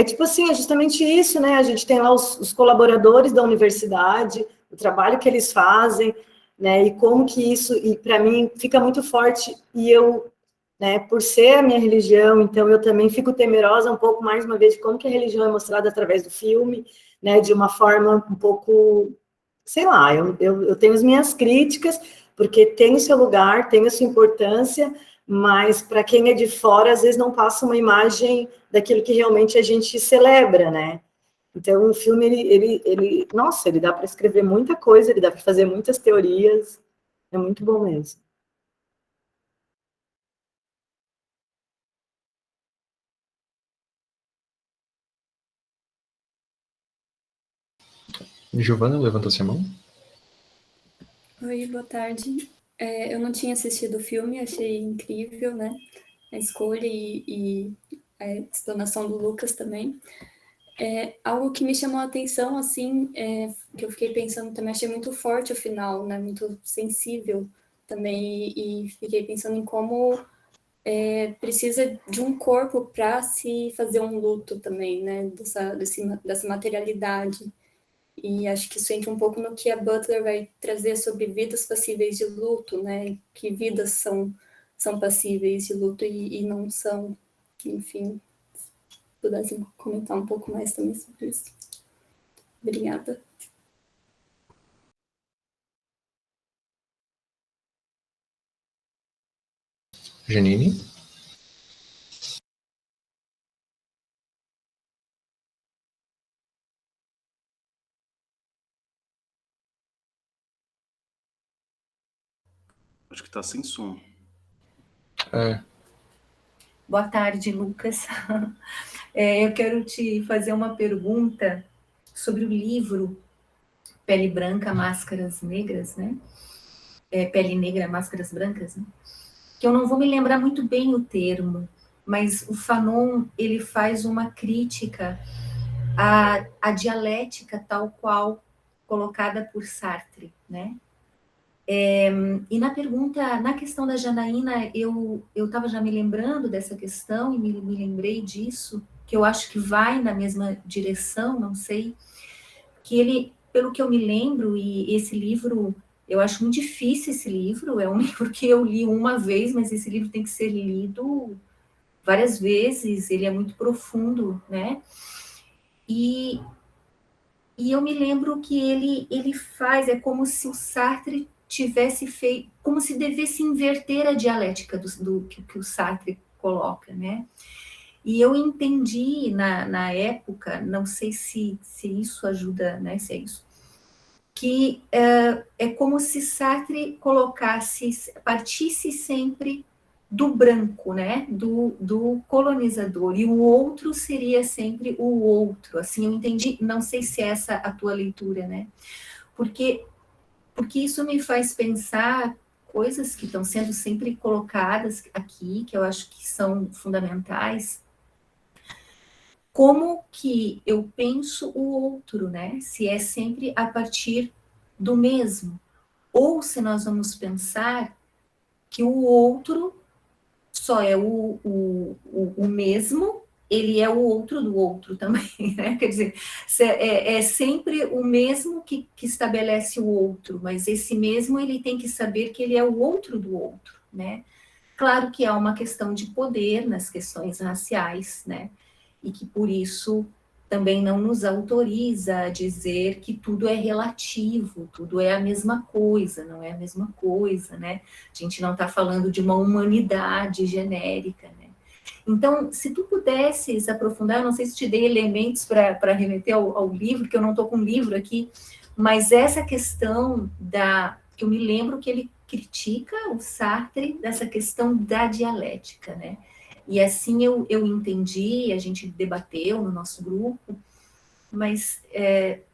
tipo assim, é justamente isso, né? A gente tem lá os colaboradores da universidade, o trabalho que eles fazem, né? E como que isso, e para mim, fica muito forte, e eu, né, por ser a minha religião, então eu também fico temerosa um pouco, mais uma vez, de como que a religião é mostrada através do filme, né? De uma forma um pouco, sei lá, eu tenho as minhas críticas, porque tem o seu lugar, tem a sua importância, mas para quem é de fora, às vezes não passa uma imagem daquilo que realmente a gente celebra, né? Então, o filme, nossa, ele dá para escrever muita coisa, ele dá para fazer muitas teorias, é muito bom mesmo. Giovana, levanta-se a mão. Oi, boa tarde. Eu não tinha assistido o filme, achei incrível, né? A escolha e a explanação do Lucas também. Algo que me chamou a atenção, assim, que eu fiquei pensando também, achei muito forte o final, né? Muito sensível também, e fiquei pensando em como precisa de um corpo para se fazer um luto também, né? Dessa materialidade. E acho que isso entra um pouco no que a Butler vai trazer sobre vidas passíveis de luto, né? Que vidas são passíveis de luto e não são. Enfim, se pudessem comentar um pouco mais também sobre isso. Obrigada. Janine? Acho que está sem som. Boa tarde, Lucas. Eu quero te fazer uma pergunta sobre o livro Pele Branca, Máscaras Negras, né? Pele Negra, Máscaras Brancas, né? Que eu não vou me lembrar muito bem o termo, mas o Fanon, ele faz uma crítica à dialética tal qual colocada por Sartre, né? E na questão da Janaína, eu estava já me lembrando dessa questão e me lembrei disso, que eu acho que vai na mesma direção, não sei, que ele, pelo que eu me lembro, e esse livro, eu acho muito difícil esse livro, é um livro que eu li uma vez, mas esse livro tem que ser lido várias vezes, ele é muito profundo, né? E eu me lembro que ele faz, é como se o Sartre tivesse feito, como se devesse inverter a dialética do que o Sartre coloca, né? E eu entendi na época, não sei se isso ajuda, né, se é isso, que é como se Sartre partisse sempre do branco, né, do colonizador, e o outro seria sempre o outro, assim, eu entendi, não sei se é essa a tua leitura, né, porque isso me faz pensar coisas que estão sendo sempre colocadas aqui, que eu acho que são fundamentais, como que eu penso o outro, né? Se é sempre a partir do mesmo, ou se nós vamos pensar que o outro só é o mesmo ele é o outro do outro também, né? Quer dizer, é sempre o mesmo que estabelece o outro, mas esse mesmo ele tem que saber que ele é o outro do outro, né? Claro que há uma questão de poder nas questões raciais, né? E que por isso também não nos autoriza a dizer que tudo é relativo, tudo é a mesma coisa, não é a mesma coisa, né? A gente não está falando de uma humanidade genérica, né? Então, se tu pudesses aprofundar, eu não sei se te dei elementos para remeter ao livro, que eu não estou com o livro aqui, mas essa questão que eu me lembro que ele critica o Sartre dessa questão da dialética, né? E assim eu entendi, a gente debateu no nosso grupo, mas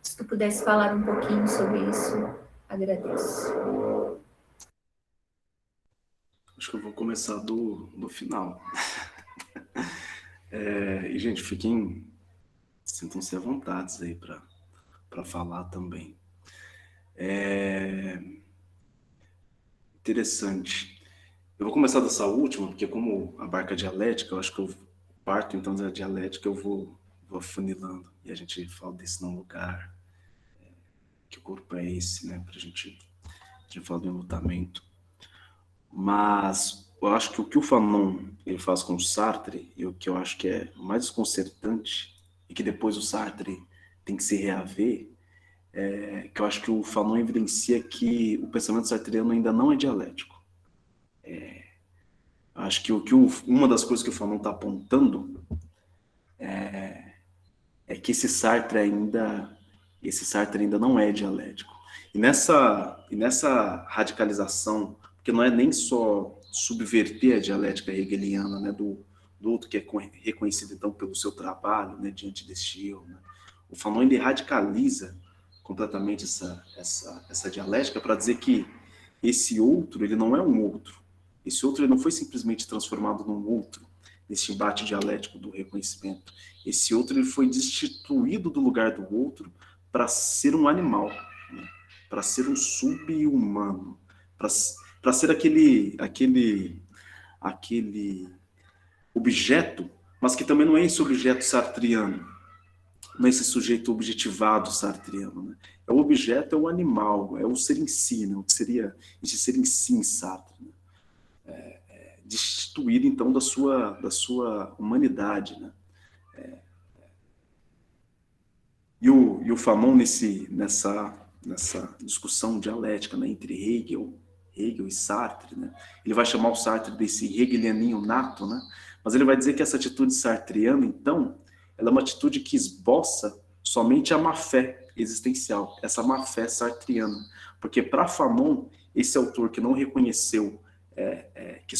se tu pudesse falar um pouquinho sobre isso, agradeço. Acho que eu vou começar do final. E, gente, sintam-se à vontade aí para falar também. Interessante. Eu vou começar dessa última, porque como abarca a dialética, eu acho que eu parto então da dialética, eu vou afunilando, e a gente fala desse não lugar, que o corpo é esse, né, a gente fala do enlutamento. Mas eu acho que o que o Fanon ele faz com o Sartre, e o que eu acho que é mais desconcertante, e que depois o Sartre tem que se reaver, que eu acho que o Fanon evidencia que o pensamento sartreano ainda não é dialético. Acho que uma das coisas que o Fanon está apontando é que esse Sartre ainda não é dialético. E nessa radicalização, porque não é nem só subverter a dialética hegeliana, né, do outro que é reconhecido então pelo seu trabalho, né, diante deste eu, né? O Fanon ele radicaliza completamente essa dialética para dizer que esse outro ele não é um outro. Esse outro ele não foi simplesmente transformado num outro, nesse embate dialético do reconhecimento. Esse outro ele foi destituído do lugar do outro para ser um animal, né? Para ser um sub-humano, para ser aquele objeto, mas que também não é esse objeto sartriano, não é esse sujeito objetivado sartriano, né? O objeto é o animal, é o ser em si, né? O que seria esse ser em si em Sartre, né? Destituído então da sua humanidade, né? E o Fanon nessa discussão dialética, né, entre Hegel e Sartre, né, ele vai chamar o Sartre desse hegelianinho nato, né, mas ele vai dizer que essa atitude sartreana, então, ela é uma atitude que esboça somente a má-fé existencial, essa má-fé sartreana, porque para Fanon, esse autor que não reconheceu, que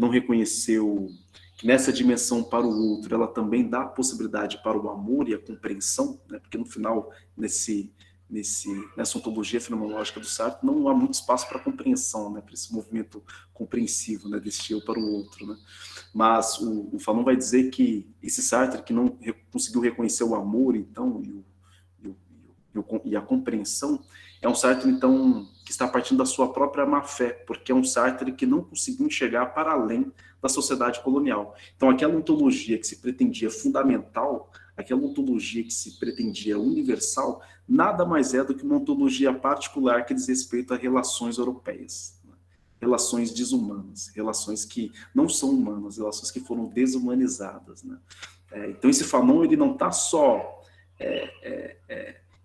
não reconheceu que nessa dimensão para o outro, ela também dá a possibilidade para o amor e a compreensão, né? Porque no final, nessa ontologia fenomenológica do Sartre, não há muito espaço para compreensão, né? Para esse movimento compreensivo, né? Deste eu para o outro, né? Mas o Fanon vai dizer que esse Sartre que não conseguiu reconhecer o amor, então, e a compreensão, é um Sartre, então, que está partindo da sua própria má-fé, porque é um Sartre que não conseguiu enxergar para além da sociedade colonial. Então, aquela ontologia que se pretendia fundamental, aquela ontologia que se pretendia universal, nada mais é do que uma ontologia particular que diz respeito a relações europeias, né? Relações desumanas, relações que não são humanas, relações que foram desumanizadas, né? Então, esse Fanon, ele não está só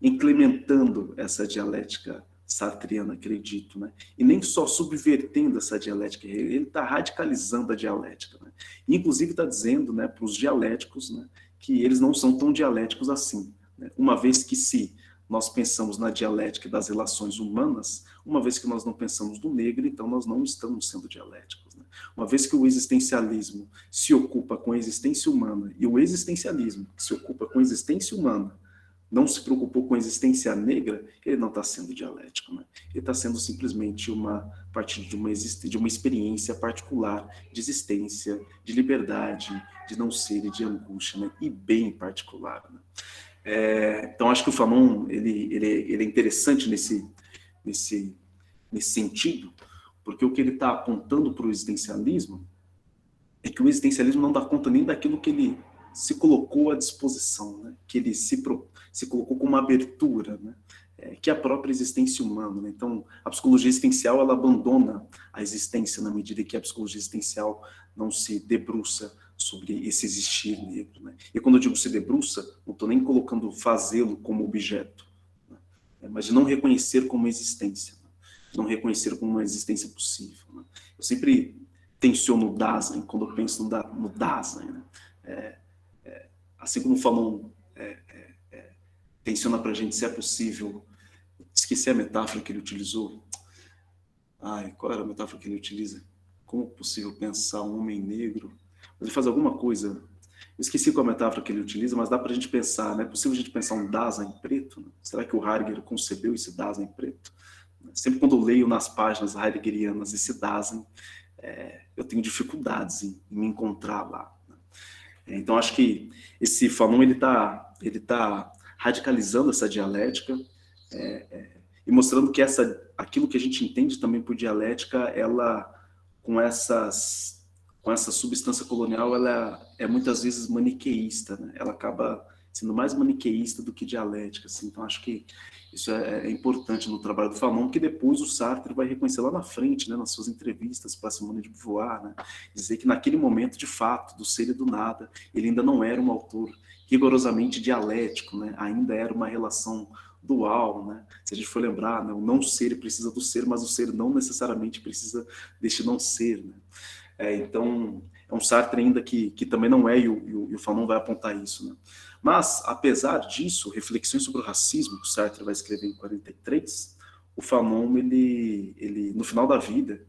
implementando essa dialética sartreana, acredito, né? E nem só subvertendo essa dialética, ele está radicalizando a dialética, né? E, inclusive está dizendo, né, para os dialéticos, né, que eles não são tão dialéticos assim, né? Uma vez que se nós pensamos na dialética das relações humanas, uma vez que nós não pensamos no negro, então nós não estamos sendo dialéticos, né? Uma vez que o existencialismo se ocupa com a existência humana e o existencialismo que se ocupa com a existência humana não se preocupou com a existência negra, ele não está sendo dialético, né? Ele está sendo simplesmente a partir de uma experiência particular de existência, de liberdade, de não ser e de angústia, né? E bem particular, né? Então, acho que o Fanon ele é interessante nesse sentido, porque o que ele está apontando para o existencialismo é que o existencialismo não dá conta nem daquilo que ele se colocou à disposição, né? Que ele se colocou como uma abertura, né? Que é a própria existência humana, né? Então, a psicologia existencial, ela abandona a existência na medida que a psicologia existencial não se debruça sobre esse existir negro, né? E quando eu digo se debruça, não estou nem colocando fazê-lo como objeto, né? Mas de não reconhecer como existência, né? Não reconhecer como uma existência possível, né? Eu sempre tensiono o Dasein quando eu penso no Dasein, né? Assim como o Fanon tensiona para a gente se é possível. Esqueci a metáfora que ele utilizou. Ai, qual era a metáfora que ele utiliza? Como é possível pensar um homem negro? Ele faz alguma coisa. Eu esqueci qual a metáfora que ele utiliza, mas dá para a gente pensar, né? É possível a gente pensar um Dasein preto? Né? Será que o Heidegger concebeu esse Dasein preto? Sempre quando eu leio nas páginas heideggerianas esse Dasein, eu tenho dificuldades em me encontrar lá. Né? Então, acho que esse Fanon, ele tá radicalizando essa dialética, e mostrando que aquilo que a gente entende também por dialética, ela, com essa substância colonial, ela é muitas vezes maniqueísta, né? Ela acaba sendo mais maniqueísta do que dialética, assim. Então acho que isso é importante no trabalho do Fanon, que depois o Sartre vai reconhecer lá na frente, né, nas suas entrevistas para Simone de Beauvoir, né, dizer que naquele momento, de fato, do ser e do nada, ele ainda não era um autor rigorosamente dialético, né? Ainda era uma relação dual, né? Se a gente for lembrar, né, o não ser precisa do ser, mas o ser não necessariamente precisa deste não ser, né? Então, é um Sartre ainda que também não é, e o Fanon vai apontar isso, né? Mas, apesar disso, Reflexões sobre o Racismo, que o Sartre vai escrever em 43, o Fanon, ele no final da vida,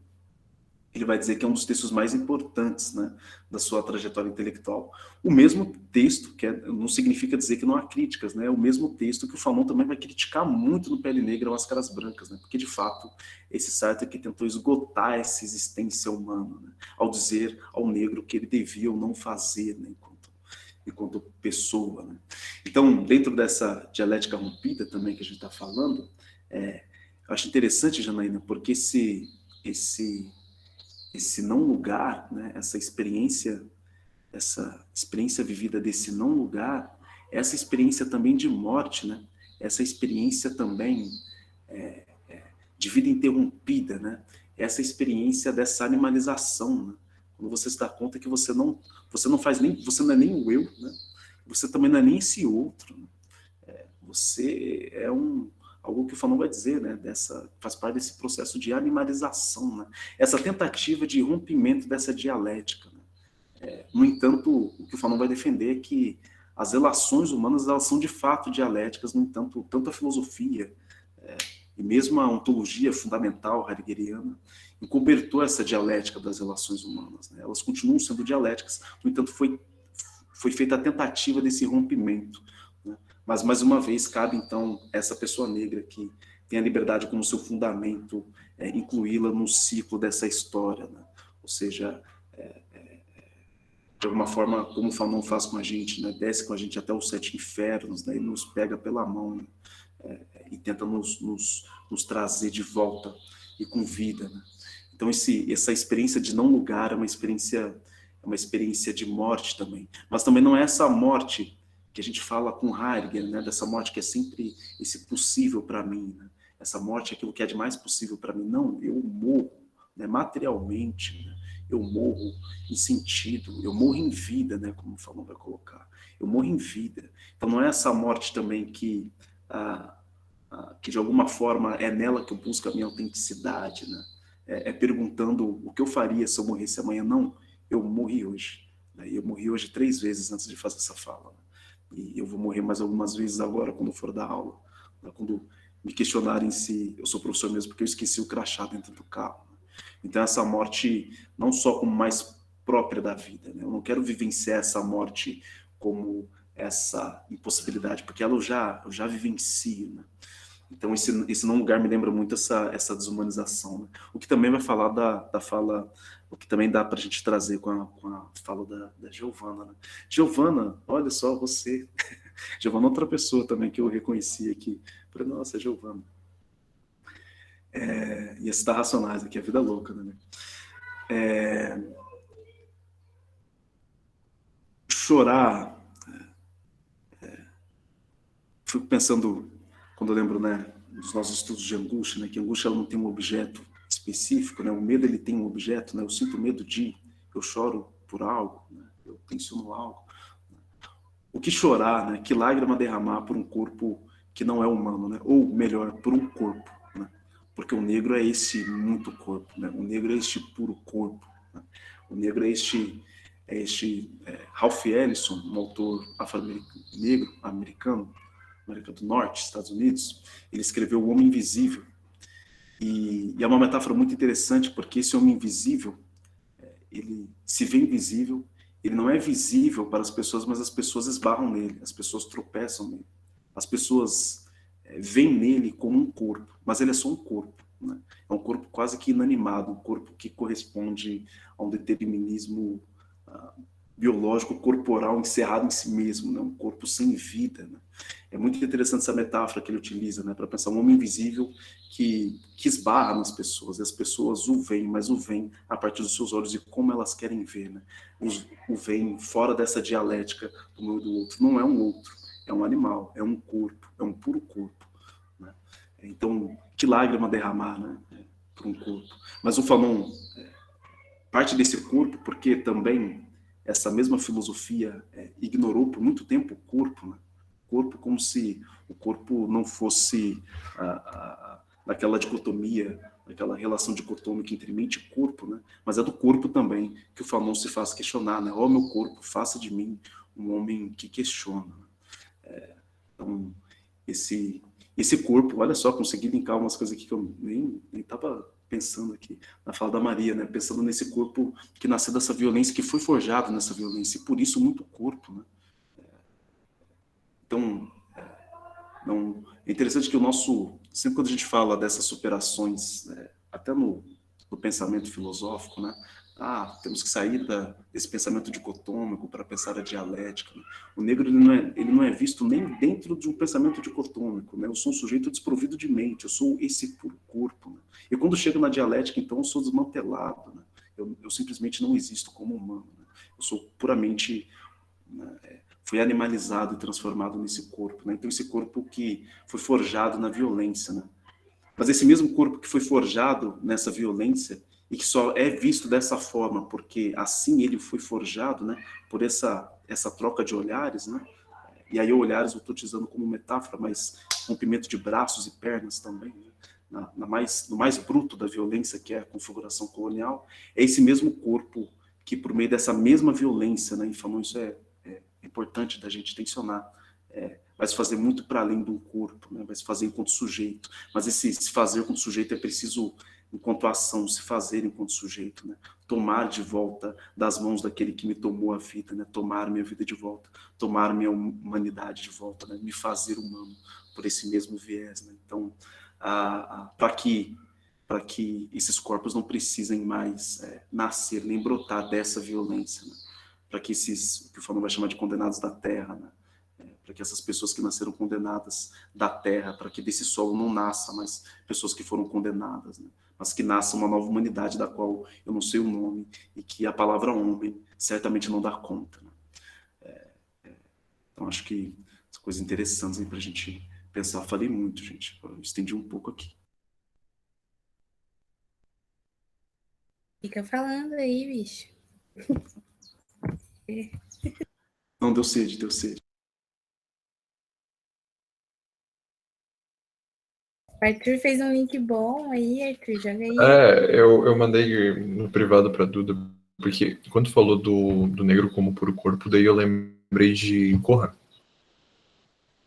ele vai dizer que é um dos textos mais importantes, né, da sua trajetória intelectual. O mesmo texto, não significa dizer que não há críticas, né, é o mesmo texto que o Fanon também vai criticar muito no Pele Negra, Máscaras Brancas, né, porque, de fato, esse Sartre que tentou esgotar essa existência humana, né, ao dizer ao negro que ele devia ou não fazer, né, enquanto pessoa. Né. Então, dentro dessa dialética rompida também que a gente está falando, eu acho interessante, Janaína, porque esse não lugar, né, essa experiência vivida desse não lugar, essa experiência também de morte, né, essa experiência também de vida interrompida, né, essa experiência dessa animalização, né, quando você se dá conta que você não é nem o eu, né, você também não é nem esse outro, né, você é algo que o Fanon vai dizer, né, faz parte desse processo de animalização, né, essa tentativa de rompimento dessa dialética. Né. No entanto, o que o Fanon vai defender é que as relações humanas, elas são de fato dialéticas. No entanto, tanto a filosofia e mesmo a ontologia fundamental heideggeriana encobertou essa dialética das relações humanas. Né. Elas continuam sendo dialéticas, no entanto, foi feita a tentativa desse rompimento. Né. Mas, mais uma vez, cabe, então, essa pessoa negra que tem a liberdade como seu fundamento, incluí-la no ciclo dessa história. Né? Ou seja, de alguma forma, como o Fanon faz com a gente, né? Desce com a gente até os 7 infernos, né? E nos pega pela mão, né? E tenta nos trazer de volta e com vida. Né? Então, essa experiência de não lugar é uma experiência de morte também. Mas também não é essa morte que a gente fala com Heidegger, né? Dessa morte que é sempre esse possível para mim, né? Essa morte é aquilo que é de mais possível para mim. Não, eu morro, né? Materialmente, né? Eu morro em sentido, eu morro em vida, né? Como o Fanon vai colocar. Eu morro em vida. Então não é essa morte também que de alguma forma é nela que eu busco a minha autenticidade, né? Perguntando o que eu faria se eu morresse amanhã. Não, eu morri hoje. Né? Eu morri hoje 3 vezes antes de fazer essa fala. Né? E eu vou morrer mais algumas vezes agora, quando for dar aula. Né? Quando me questionarem se eu sou professor mesmo, porque eu esqueci o crachá dentro do carro. Né? Então essa morte não só como mais própria da vida. Né? Eu não quero vivenciar essa morte como essa impossibilidade, porque ela eu já vivencio. Né? Então esse não lugar me lembra muito essa desumanização. Né? O que também vai falar da fala, o que também dá para a gente trazer com a fala da Giovana. Né? Giovana, olha só você. Giovana é outra pessoa também que eu reconheci aqui. Falei, nossa, é Giovana. Ia citar Racionais aqui, a vida louca. Né? chorar, fico pensando, quando eu lembro, né, dos nossos estudos de angústia, né, que a angústia ela não tem um objeto específico, né, o medo ele tem um objeto, né, eu sinto medo de, eu choro por algo, né, eu tensiono algo. O que chorar, né, que lágrima derramar por um corpo que não é humano, né, ou melhor, por um corpo, né, porque o negro é esse muito corpo, né, o negro é este puro corpo, né, o negro é este Ralph Ellison, um autor negro, americano, América do Norte, Estados Unidos, ele escreveu O Homem Invisível. E é uma metáfora muito interessante, porque esse homem invisível, ele se vê invisível, ele não é visível para as pessoas, mas as pessoas esbarram nele, as pessoas tropeçam nele. As pessoas veem nele como um corpo, mas ele é só um corpo, né? É um corpo quase que inanimado, um corpo que corresponde a um determinismo biológico, corporal, encerrado em si mesmo, né? Um corpo sem vida, né? É muito interessante essa metáfora que ele utiliza, né? Para pensar um homem invisível que esbarra nas pessoas, e as pessoas o veem, mas o veem a partir dos seus olhos e como elas querem ver, né? O veem fora dessa dialética do meu e do outro. Não é um outro, é um animal, é um corpo, é um puro corpo, né? Então, que lágrima derramar, né? Por um corpo. Mas o Fanon parte desse corpo porque também essa mesma filosofia ignorou por muito tempo o corpo, né? O corpo como se o corpo não fosse naquela dicotomia, naquela relação dicotômica entre mente e corpo, né? Mas é do corpo também que o Fanon se faz questionar, né? Ó, meu corpo, faça de mim um homem que questiona. Então, esse corpo, olha só, consegui linkar umas coisas aqui que eu nem estava pensando aqui, na fala da Maria, né? Pensando nesse corpo que nasceu dessa violência, que foi forjado nessa violência, e por isso muito corpo, né? Então, não, é interessante que o nosso, sempre quando a gente fala dessas superações, até no pensamento filosófico, né? Temos que sair desse pensamento dicotômico para pensar a dialética, né? O negro ele não é visto nem dentro de um pensamento dicotômico, né? Eu sou um sujeito desprovido de mente, eu sou esse puro corpo, né? E quando chego na dialética, então, eu sou desmantelado, né? Eu simplesmente não existo como humano, né? Eu sou puramente, né, foi animalizado e transformado nesse corpo, né? Então, esse corpo que foi forjado na violência, né? Mas esse mesmo corpo que foi forjado nessa violência e que só é visto dessa forma porque assim ele foi forjado, né? Por essa troca de olhares, né? E aí olhares eu estou utilizando como metáfora, mas rompimento de braços e pernas também, né? No mais bruto da violência, que é a configuração colonial, é esse mesmo corpo que, por meio dessa mesma violência, né? E falando isso é importante da gente tensionar, vai se fazer muito para além do corpo, né? Vai se fazer enquanto sujeito, mas esse se fazer enquanto sujeito é preciso, enquanto ação, se fazer enquanto sujeito, né? Tomar de volta das mãos daquele que me tomou a vida, né? Tomar minha vida de volta, tomar minha humanidade de volta, né? Me fazer humano por esse mesmo viés, né? Então, para que esses corpos não precisem mais nascer, nem brotar dessa violência, né? Para que o que o Fanon vai chamar de condenados da terra, né? Para que essas pessoas que nasceram condenadas da terra, para que desse solo não nasça mais pessoas que foram condenadas, né? Mas que nasça uma nova humanidade da qual eu não sei o nome e que a palavra homem certamente não dá conta, né? Então, acho que são coisas interessantes para a gente pensar. Falei muito, gente, eu estendi um pouco aqui. Fica falando aí, bicho. Não, deu sede, deu sede. O Arthur fez um link bom aí, Arthur, joga aí. Eu mandei no privado pra Duda, porque quando falou do negro como puro corpo, daí eu lembrei de Corra,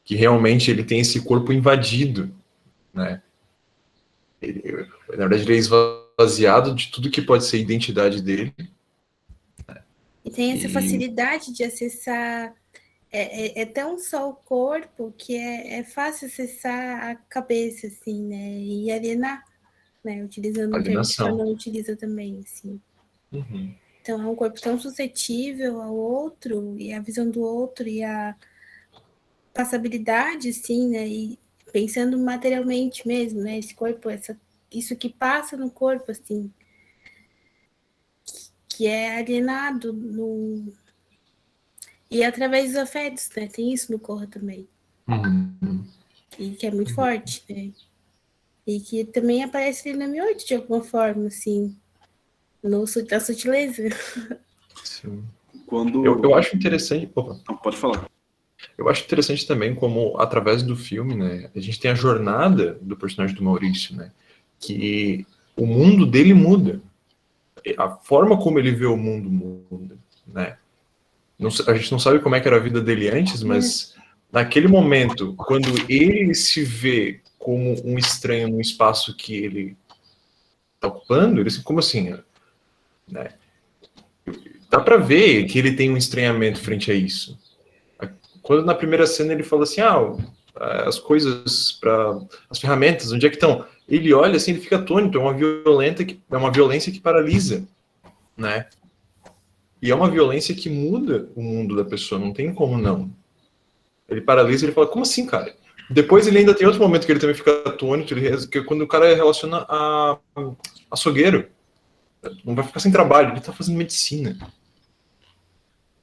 que realmente ele tem esse corpo invadido, né? Na verdade, ele é esvaziado de tudo que pode ser a identidade dele. E tem essa facilidade de acessar. É tão só o corpo que é fácil acessar a cabeça, assim, né? E alienar, né? Utilizando um termo que Alienação. não utiliza também, assim. Uhum. Então, é um corpo tão suscetível ao outro, e a visão do outro, e a passabilidade, assim, né? E pensando materialmente mesmo, né? Esse corpo, isso que passa no corpo, assim, que é alienado E através dos afetos, né? Tem isso no Corra também. Uhum. E que é muito forte, né? E que também aparece ali na M8 de alguma forma, assim, na sutileza. Sim. Quando... Eu acho interessante. Opa. Não, pode falar. Eu acho interessante também como, através do filme, né, a gente tem a jornada do personagem do Maurício, né, que o mundo dele muda. A forma como ele vê o mundo muda, né. A gente não sabe como é que era a vida dele antes, mas naquele momento, quando ele se vê como um estranho num espaço que ele está ocupando, ele assim, como assim, né? Dá para ver que ele tem um estranhamento frente a isso. Quando na primeira cena ele fala assim, as coisas para as ferramentas, onde é que estão? Ele olha assim, ele fica atônito, é uma violência que paralisa, né? E é uma violência que muda o mundo da pessoa, não tem como não. Ele paralisa e ele fala, como assim, cara? Depois ele ainda tem outro momento que ele também fica atônito, que é quando o cara relaciona a açougueiro. Não vai ficar sem trabalho, ele tá fazendo medicina,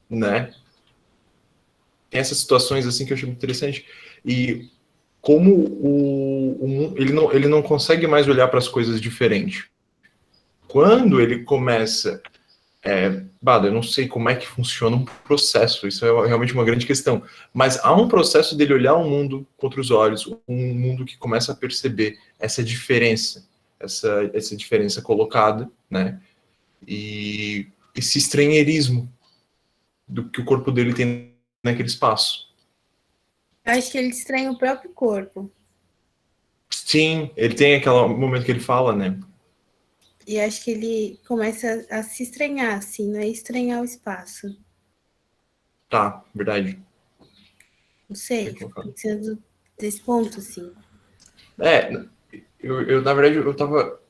né? Tem essas situações assim que eu acho muito interessante. E como ele não consegue mais olhar para as coisas diferente. Quando ele começa, eu não sei como é que funciona um processo, isso é realmente uma grande questão, mas há um processo dele olhar o mundo contra os olhos, um mundo que começa a perceber essa diferença, essa diferença colocada, né? E esse estranheirismo do que o corpo dele tem naquele espaço. Eu acho que ele estranha o próprio corpo. Sim, ele tem aquele momento que ele fala, né? E acho que ele começa a se estranhar, assim, não é estranhar o espaço. Tá, verdade. Não sei, pensando desse ponto, assim. Eu na verdade, eu tava...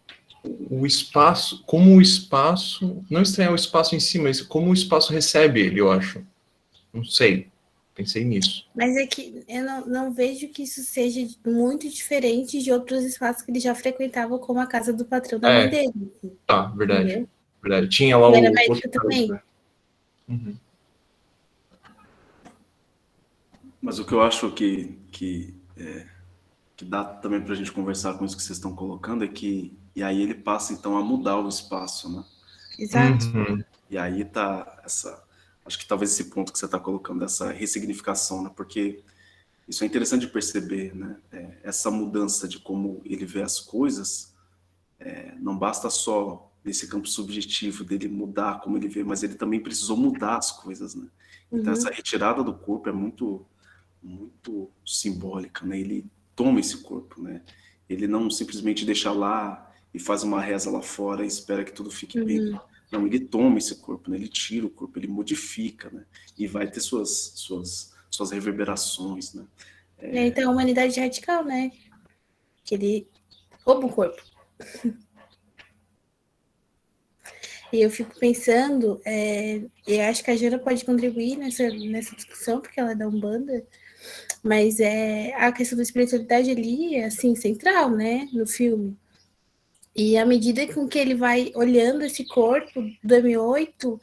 O espaço, como o espaço... Não estranhar o espaço em si, mas como o espaço recebe ele, eu acho. Não sei, pensei nisso. Mas é que eu não vejo que isso seja muito diferente de outros espaços que ele já frequentava, como a casa do patrão da mãe dele. Assim. Tá, verdade. Entendeu? Verdade. Tinha lá Era o médico também. né? Uhum. Mas o que eu acho que dá também para a gente conversar com isso que vocês estão colocando é que... E aí ele passa, então, a mudar o espaço, né? Exato. Uhum. E aí tá essa... Acho que talvez esse ponto que você está colocando, essa ressignificação, né? Porque isso é interessante de perceber, né? Essa mudança de como ele vê as coisas, não basta só nesse campo subjetivo dele mudar como ele vê, mas ele também precisou mudar as coisas, né? Então essa retirada do corpo é muito simbólica, né? Ele toma esse corpo, né? Ele não simplesmente deixa lá e faz uma reza lá fora e espera que tudo fique bem. Não, ele toma esse corpo, né? Ele tira o corpo, ele modifica, né? E vai ter suas reverberações, né? E aí tem a humanidade radical, né? Que ele rouba o corpo. E eu fico pensando, eu acho que a Jana pode contribuir nessa discussão, porque ela é da Umbanda, mas a questão da espiritualidade ali é, assim, central, né, no filme. E à medida com que ele vai olhando esse corpo do M8,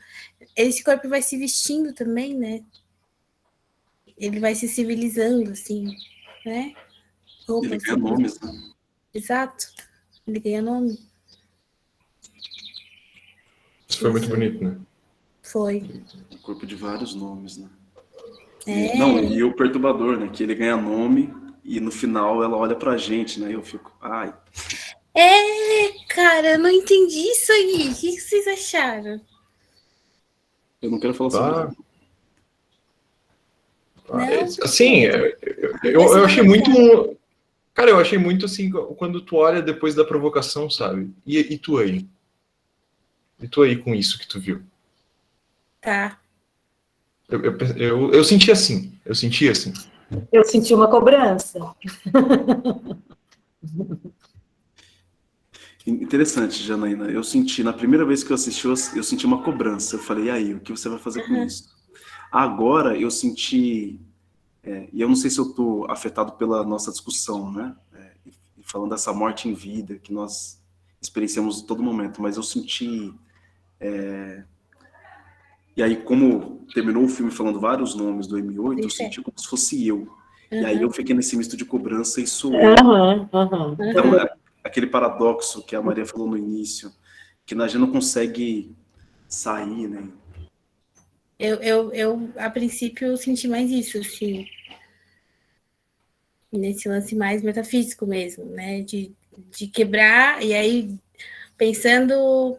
esse corpo vai se vestindo também, né? Ele vai se civilizando, assim, né? Ele ganha nomes, né? Exato. Ele ganha nome. Isso foi muito bonito, né? Foi. Um corpo de vários nomes, né? É. E o perturbador, né? Que ele ganha nome e no final ela olha pra gente, né? E eu fico, ai. Cara, eu não entendi isso aí. O que vocês acharam? Eu não quero falar sobre isso. Assim, eu achei muito... Cara, eu achei muito assim, quando tu olha depois da provocação, sabe? E tu aí? E tu aí com isso que tu viu? Tá. Eu senti assim. Eu senti assim. Eu senti uma cobrança. Interessante, Janaína. Eu senti, na primeira vez que eu assisti, eu senti uma cobrança. Eu falei, e aí, o que você vai fazer com isso? Agora eu senti... e eu não sei se eu estou afetado pela nossa discussão, né? Falando dessa morte em vida que nós experienciamos em todo momento, mas eu senti E aí, como terminou o filme falando vários nomes do M8, eu Isso é. senti como se fosse eu. E aí eu fiquei nesse misto de cobrança e sou Aham, aham. Então, aquele paradoxo que a Maria falou no início, que a gente não consegue sair, né? Eu, a princípio, senti mais isso, assim, nesse lance mais metafísico mesmo, né? De quebrar, e aí pensando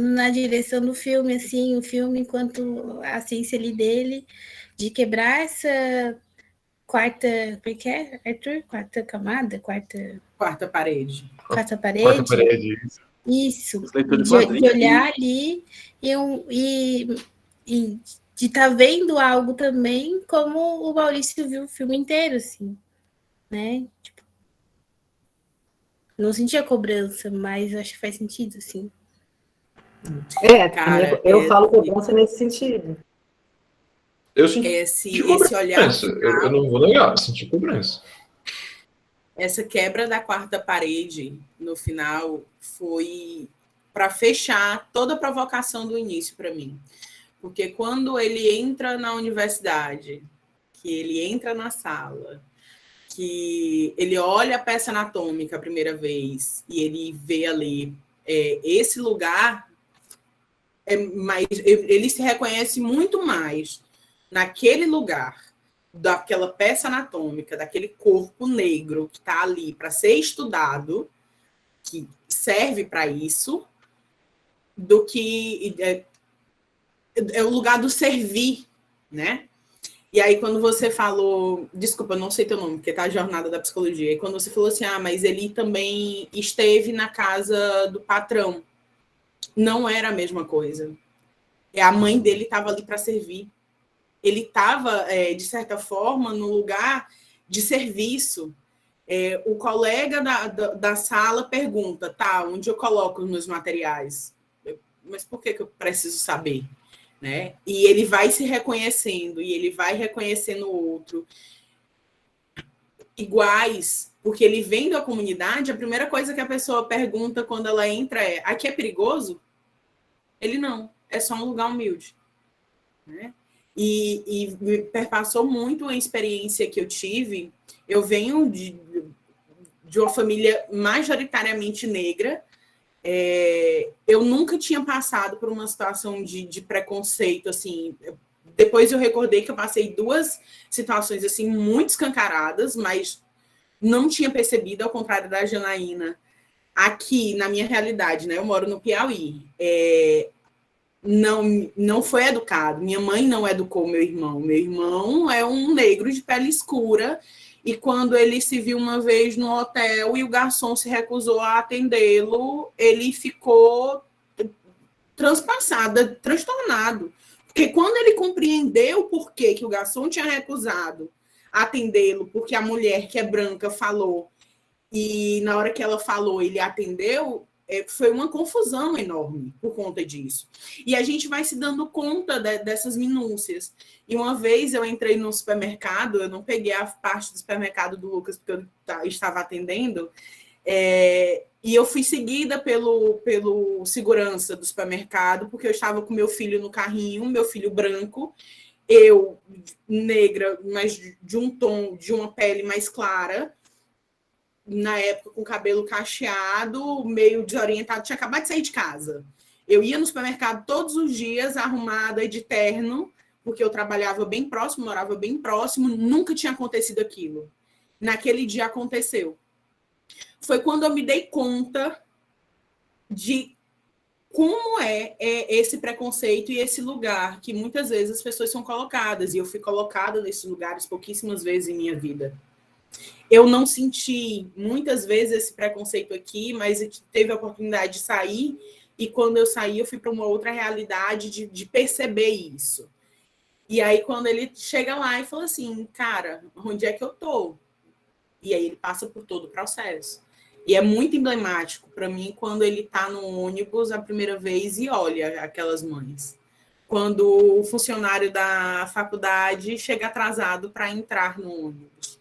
na direção do filme, assim, o filme enquanto a ciência ali dele, de quebrar essa quarta, como é que é, Arthur? Quarta camada? Quarta parede. Quarta parede? parede. Isso, Esse leitor de de quadrinhos, olhar ali e de estar vendo algo também como o Maurício viu o filme inteiro, assim, né? Tipo, não sentia cobrança, mas acho que faz sentido, assim. Cara, eu falo cobrança nesse sentido. Eu senti esse olhar cobrança. Eu não vou negar, eu senti cobrança. essa quebra da quarta parede no final foi para fechar toda a provocação do início para mim. Porque quando ele entra na universidade, que ele entra na sala, que ele olha a peça anatômica a primeira vez e ele vê ali esse lugar, ele se reconhece muito mais naquele lugar daquela peça anatômica, daquele corpo negro que está ali para ser estudado, que serve para isso, do que é o lugar do servir, né? E aí, quando você falou, desculpa, eu não sei teu nome, porque tá a jornada da psicologia, e quando você falou assim, mas ele também esteve na casa do patrão, não era a mesma coisa. A mãe dele estava ali para servir. Ele estava, de certa forma, no lugar de serviço. O colega da sala pergunta, tá, onde eu coloco os meus materiais? Mas por que eu preciso saber? Né? E ele vai se reconhecendo, e ele vai reconhecendo o outro. Iguais, porque ele vem da comunidade, a primeira coisa que a pessoa pergunta quando ela entra é, aqui é perigoso? Ele não, é só um lugar humilde. Né? E me perpassou muito a experiência que eu tive. Eu venho de uma família majoritariamente negra. Eu nunca tinha passado por uma situação de preconceito, assim. Depois eu recordei que eu passei 2 situações assim muito escancaradas, mas não tinha percebido, ao contrário da Janaína. Aqui, na minha realidade, né? Eu moro no Piauí. Não foi educado. Minha mãe não educou meu irmão. Meu irmão é um negro de pele escura, e quando ele se viu uma vez no hotel e o garçom se recusou a atendê-lo, ele ficou transpassado, transtornado. Porque quando ele compreendeu por que o garçom tinha recusado atendê-lo, porque a mulher que é branca falou, e na hora que ela falou, ele atendeu, foi uma confusão enorme por conta disso. E a gente vai se dando conta dessas minúcias. E uma vez eu entrei no supermercado, eu não peguei a parte do supermercado do Lucas, porque eu estava atendendo, e eu fui seguida pelo segurança do supermercado, porque eu estava com meu filho no carrinho, meu filho branco, eu negra, mas de um tom, de uma pele mais clara, na época com cabelo cacheado, meio desorientado, tinha acabado de sair de casa. Eu ia no supermercado todos os dias, arrumada de terno, porque eu trabalhava bem próximo, morava bem próximo, nunca tinha acontecido aquilo. Naquele dia aconteceu. Foi quando eu me dei conta de como é esse preconceito e esse lugar que muitas vezes as pessoas são colocadas, e eu fui colocada nesses lugares pouquíssimas vezes em minha vida. Eu não senti muitas vezes esse preconceito aqui, mas teve a oportunidade de sair, e quando eu saí, eu fui para uma outra realidade de perceber isso. E aí, quando ele chega lá e fala assim, cara, onde é que eu tô? E aí ele passa por todo o processo. E é muito emblemático para mim quando ele está no ônibus a primeira vez e olha aquelas mães. Quando o funcionário da faculdade chega atrasado para entrar no ônibus.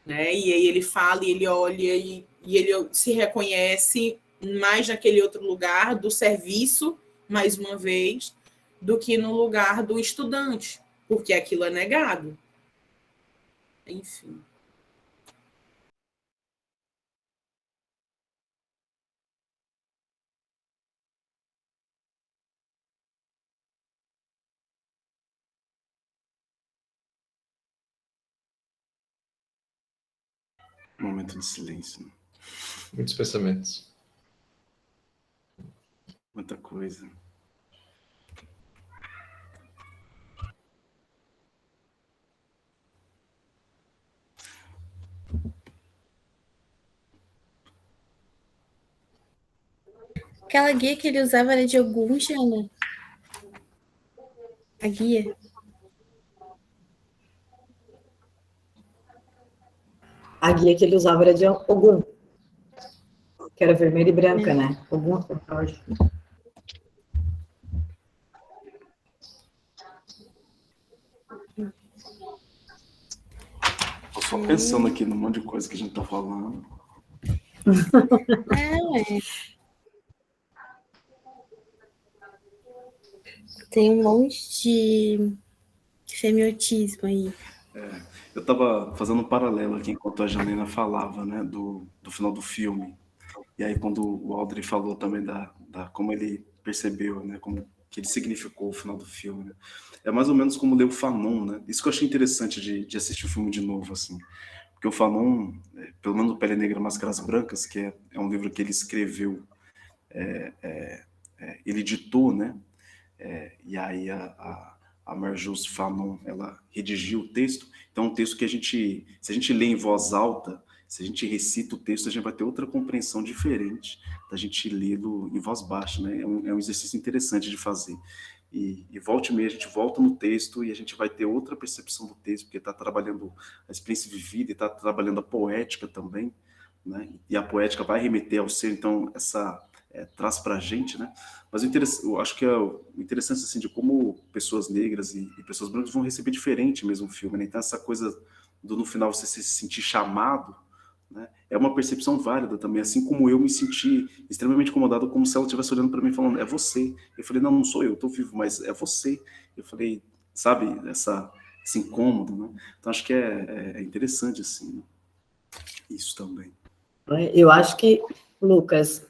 Né? E aí ele fala, e ele olha, e ele se reconhece mais naquele outro lugar do serviço, mais uma vez, do que no lugar do estudante, porque aquilo é negado. Enfim. Momento de silêncio. Muitos pensamentos. Muita coisa. Aquela guia que ele usava era de Ogum, Jana? A guia? A guia que ele usava era de Ogum, que era vermelha e branca, né? Ogum astrológico. Tô só pensando aqui num monte de coisa que a gente tá falando. Tem um monte de semiotismo aí. Eu estava fazendo um paralelo aqui enquanto a Janina falava, né, do final do filme. E aí quando o Audrey falou também da como ele percebeu, né, como que ele significou o final do filme, né? É mais ou menos como ler o Fanon, né? Isso que eu achei interessante de assistir o filme de novo, assim. Porque o Fanon, pelo menos o Pele Negra, Máscaras Brancas, que é um livro que ele escreveu, ele ditou, né? E aí a Marjose Fanon, ela redigiu o texto. Então, é um texto que se a gente lê em voz alta, se a gente recita o texto, a gente vai ter outra compreensão diferente da gente lê-lo em voz baixa, né? É um exercício interessante de fazer. E volta e meia, a gente volta no texto e a gente vai ter outra percepção do texto, porque está trabalhando a experiência vivida e está trabalhando a poética também, né? E a poética vai remeter ao ser, então, traz para a gente, né? Mas eu acho que o interessante assim, de como pessoas negras e pessoas brancas vão receber diferente mesmo o filme, né? Então essa coisa do no final você se sentir chamado, né? É uma percepção válida também, assim como eu me senti extremamente incomodado, como se ela estivesse olhando para mim falando, é você. Eu falei, não sou eu, estou vivo, mas é você. Eu falei, sabe, esse incômodo, né? Então acho que é interessante assim, né? Isso também. Eu acho que, Lucas,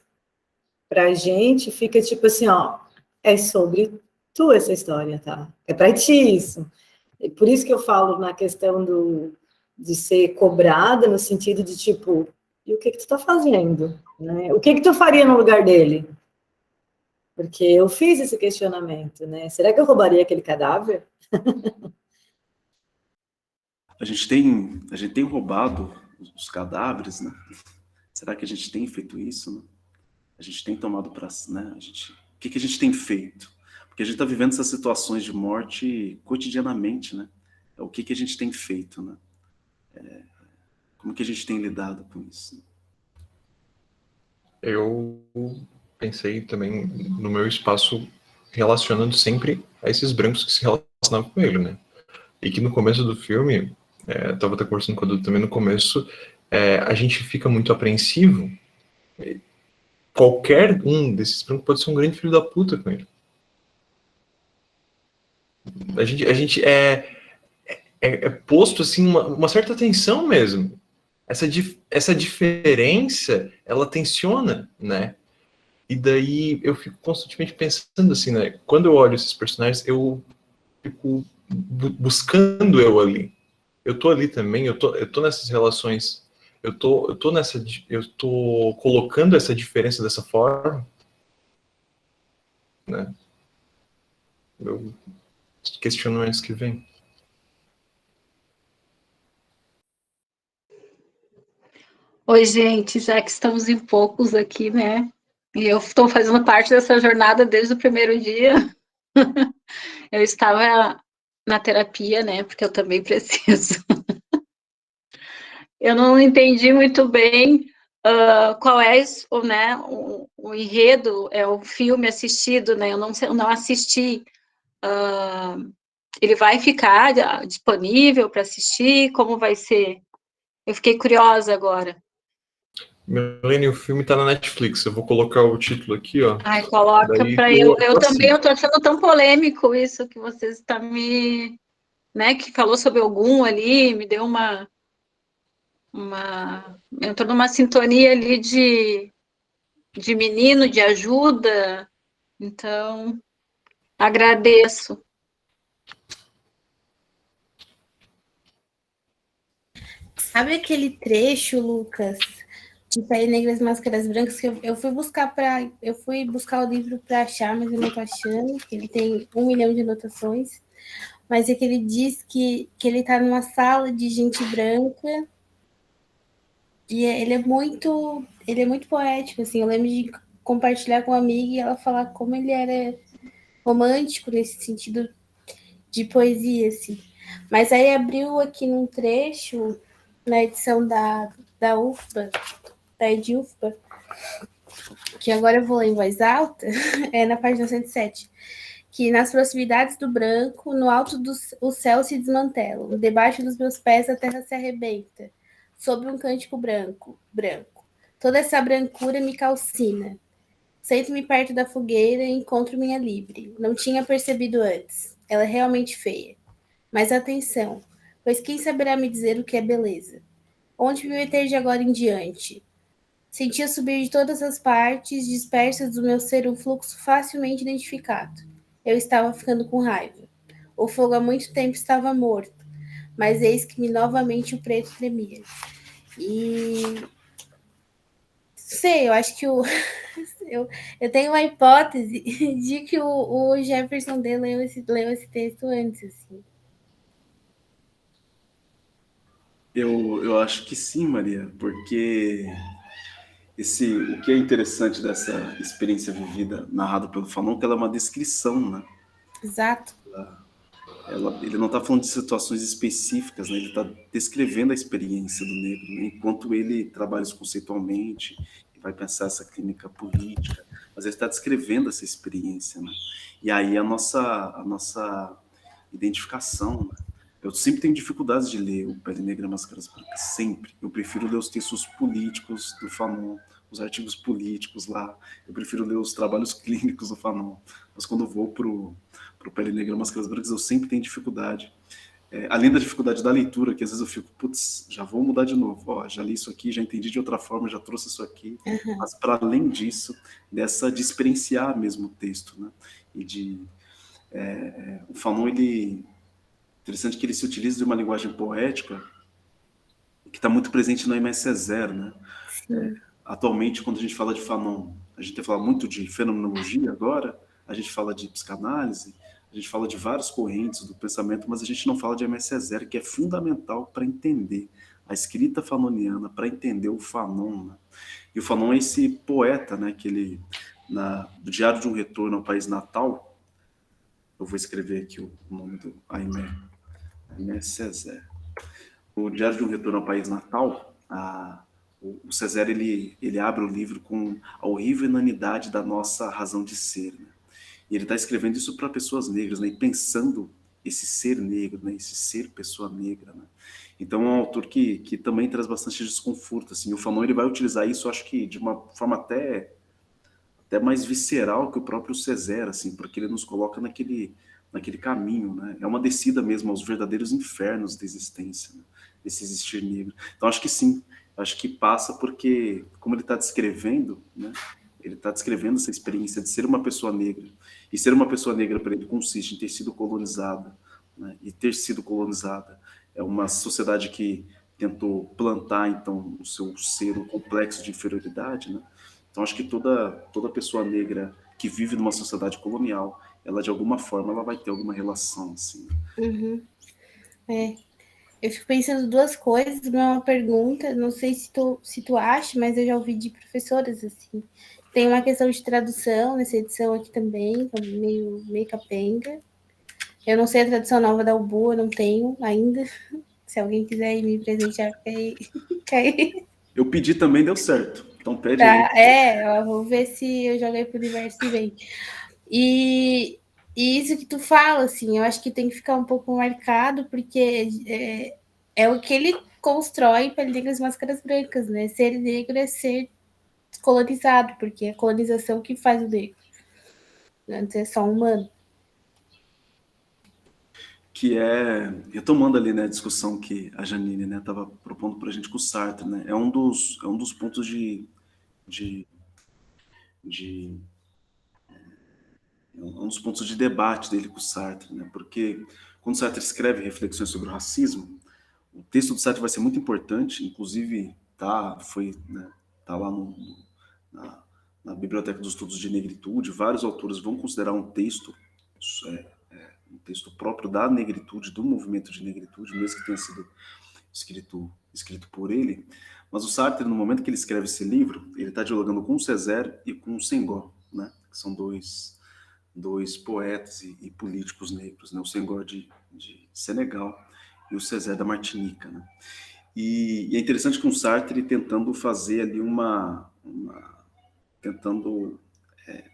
pra gente fica tipo assim, ó, é sobre tu essa história, tá? É pra ti isso. E por isso que eu falo na questão de ser cobrada, no sentido de tipo, e o que tu tá fazendo? Né? O que tu faria no lugar dele? Porque eu fiz esse questionamento, né? Será que eu roubaria aquele cadáver? A gente tem roubado os cadáveres, né? Será que a gente tem feito isso, né? A gente tem tomado para, né? O que a gente tem feito? Porque a gente está vivendo essas situações de morte cotidianamente, né? O que a gente tem feito, né? Como que a gente tem lidado com isso? Eu pensei também no meu espaço relacionando sempre a esses brancos que se relacionavam com ele, né? E que no começo do filme, estava até conversando com a Duda também no começo, a gente fica muito apreensivo. Qualquer um desses brancos pode ser um grande filho da puta com ele. A gente é posto assim uma certa tensão mesmo. Essa diferença, ela tensiona, né? E daí eu fico constantemente pensando assim, né? Quando eu olho esses personagens, eu fico buscando eu ali. Eu tô ali também, eu tô nessas relações, eu tô colocando essa diferença dessa forma, né? Eu questionamentos que vem. Oi, gente, já que estamos em poucos aqui, né? E eu estou fazendo parte dessa jornada desde o primeiro dia. Eu estava na terapia, né? Porque eu também preciso. Eu não entendi muito bem qual é né, o enredo, o filme assistido, né? Eu não assisti. Ele vai ficar disponível para assistir? Como vai ser? Eu fiquei curiosa agora. Milene, o filme tá na Netflix. Eu vou colocar o título aqui, ó. Ai, coloca Daí para eu. Eu assim. também, eu tô achando tão polêmico isso que vocês estão me, né, que falou sobre algum ali, me deu entrou numa sintonia ali de menino, de ajuda. Então, agradeço. Sabe aquele trecho, Lucas, de Pele Negra e Máscaras Brancas, que eu fui buscar o livro para achar, mas eu não tô achando, que ele tem 1 milhão de anotações, mas é que ele diz que ele tá numa sala de gente branca, e ele é muito poético, assim, eu lembro de compartilhar com uma amiga e ela falar como ele era romântico nesse sentido de poesia, assim. Mas aí abriu aqui num trecho, na edição da UFBA, da EdUFBA, que agora eu vou ler em voz alta, é na página 107, que nas proximidades do branco, no alto o céu se desmantela, debaixo dos meus pés a terra se arrebenta, sob um cântico branco, branco. Toda essa brancura me calcina. Sento-me perto da fogueira e encontro minha livre. Não tinha percebido antes. Ela é realmente feia. Mas atenção, pois quem saberá me dizer o que é beleza? Onde me meter de agora em diante? Sentia subir de todas as partes, dispersas do meu ser, um fluxo facilmente identificado. Eu estava ficando com raiva. O fogo há muito tempo estava morto, mas eis que novamente o preto tremia. E sei, eu acho que eu tenho uma hipótese de que o Jefferson D leu esse texto antes, assim. Eu acho que sim, Maria, porque o que é interessante dessa experiência vivida, narrada pelo Fanon, que ela é uma descrição, né? Exato. Ele não está falando de situações específicas, né? Ele está descrevendo a experiência do negro, né? Enquanto ele trabalha isso conceitualmente, vai pensar essa clínica política, mas ele está descrevendo essa experiência, né? E aí a nossa identificação, né? Eu sempre tenho dificuldades de ler o Pele Negra e Máscaras Brancas, sempre. Eu prefiro ler os textos políticos do Fanon, os artigos políticos lá. Eu prefiro ler os trabalhos clínicos do Fanon. Mas quando eu vou pro Pele Negra e Máscaras Brancas, eu sempre tenho dificuldade. Além da dificuldade da leitura, que às vezes eu fico, putz, já vou mudar de novo. Ó, já li isso aqui, já entendi de outra forma, já trouxe isso aqui. Uhum. Mas para além disso, de experienciar mesmo o texto, né? E o Fanon, interessante que ele se utiliza de uma linguagem poética que está muito presente no Aimé Césaire, né? Atualmente, quando a gente fala de Fanon, a gente tem falado muito de fenomenologia agora, a gente fala de psicanálise, a gente fala de várias correntes do pensamento, mas a gente não fala de Aimé Césaire, que é fundamental para entender a escrita fanoniana, para entender o Fanon, né? E o Fanon é esse poeta, né, que ele, do Diário de um Retorno ao País Natal, eu vou escrever aqui o nome do Aimé Césaire. O Diário de um Retorno ao País Natal, o Césaire ele abre o livro com a horrível inanidade da nossa razão de ser, né? E ele está escrevendo isso para pessoas negras, né? E pensando esse ser negro, né? Esse ser pessoa negra, né? Então é um autor que também traz bastante desconforto, assim. O Fanon ele vai utilizar isso, acho que de uma forma até mais visceral que o próprio Césaire, assim, porque ele nos coloca naquele caminho, né? É uma descida mesmo aos verdadeiros infernos da existência, né? Desse existir negro. Então acho que sim, acho que passa porque, como ele está descrevendo, né? Ele está descrevendo essa experiência de ser uma pessoa negra. E ser uma pessoa negra para ele consiste em ter sido colonizada, né? E ter sido colonizada é uma sociedade que tentou plantar, então, o seu ser, o complexo de inferioridade, né? Então, acho que toda pessoa negra que vive numa sociedade colonial, ela, de alguma forma, ela vai ter alguma relação, assim. Uhum. Eu fico pensando duas coisas, uma pergunta, não sei se tu acha, mas eu já ouvi de professoras, assim. Tem uma questão de tradução nessa edição aqui também, meio capenga. Eu não sei a tradução nova da UBU, eu não tenho ainda. Se alguém quiser me presentear, cai. Eu pedi também, deu certo. Então pede Tá, aí. eu vou ver se eu joguei pro universo e vem. E isso que tu fala, assim, eu acho que tem que ficar um pouco marcado, porque é o que ele constrói Pele Negras Máscaras Brancas, né? Ser negro é ser colonizado, porque é a colonização que faz o negro. Antes é só humano. Que é, retomando ali, né, a discussão que a Janine, né, estava propondo para a gente com o Sartre, né, é um dos pontos de, de é um dos pontos de debate dele com o Sartre, né, porque quando Sartre escreve Reflexões sobre o Racismo, o texto do Sartre vai ser muito importante, inclusive tá lá na, na Biblioteca dos Estudos de Negritude, vários autores vão considerar é, um texto próprio da negritude, do movimento de negritude, mesmo que tenha sido escrito por ele. Mas o Sartre, no momento que ele escreve esse livro, ele está dialogando com o Césaire e com o Senghor, né? Que são dois poetas e políticos negros, né? O Senghor de Senegal e o Césaire da Martinica, né? E é interessante que o Sartre tentando fazer ali tentando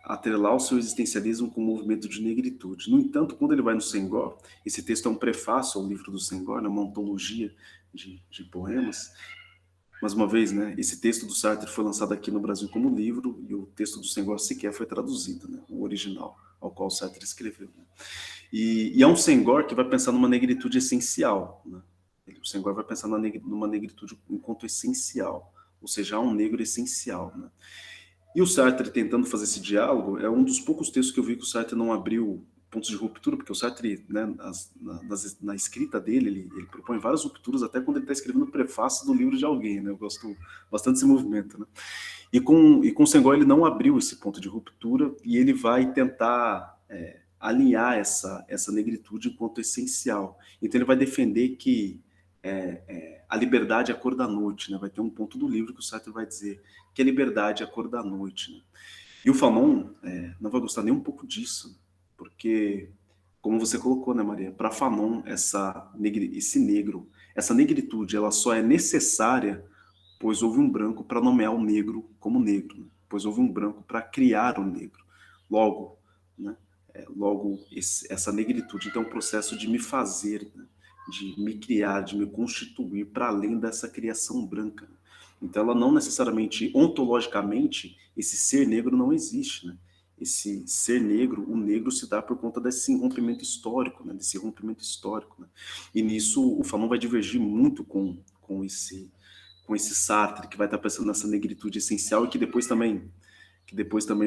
atrelar o seu existencialismo com o movimento de negritude. No entanto, quando ele vai no Senghor, esse texto é um prefácio ao livro do Senghor, né, uma antologia de poemas. Mais uma vez, né, esse texto do Sartre foi lançado aqui no Brasil como livro e o texto do Senghor sequer foi traduzido, né, o original ao qual o Sartre escreveu. Né. E é um Senghor que vai pensar numa negritude essencial. Né. O Senghor vai pensar numa negritude enquanto essencial, ou seja, há um negro essencial. Né. E o Sartre tentando fazer esse diálogo é um dos poucos textos que eu vi que o Sartre não abriu pontos de ruptura, porque o Sartre, né, na escrita dele, ele propõe várias rupturas, até quando ele está escrevendo o prefácio do livro de alguém, né? Eu gosto bastante desse movimento, né? E com o Senghor ele não abriu esse ponto de ruptura e ele vai tentar alinhar essa negritude enquanto essencial. Então ele vai defender que a liberdade é a cor da noite, né? Vai ter um ponto do livro que o Sartre vai dizer que a liberdade é a cor da noite, né? E o Fanon não vai gostar nem um pouco disso, porque, como você colocou, né, Maria, para Fanon essa negritude, ela só é necessária pois houve um branco para nomear o negro como negro, né? Pois houve um branco para criar o negro. Logo, né? Essa negritude então é um processo de me fazer, né? De me criar, de me constituir para além dessa criação branca. Então ela não necessariamente, ontologicamente, esse ser negro não existe, né? Esse ser negro, o negro se dá por conta desse rompimento histórico, né? Desse rompimento histórico, né? E nisso o Fanon vai divergir muito com esse Sartre, que vai estar pensando nessa negritude essencial e que depois também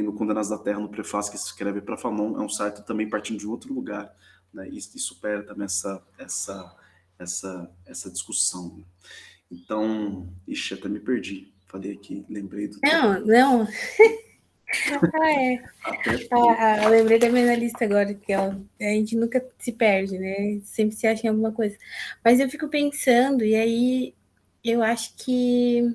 no Condenados da Terra, no prefácio que se escreve para Fanon, é um Sartre também partindo de outro lugar, né? E supera também essa discussão. Então, até me perdi. Falei aqui, lembrei do... Não. Eu lembrei da minha lista agora, que a gente nunca se perde, né? Sempre se acha em alguma coisa. Mas eu fico pensando, e aí eu acho que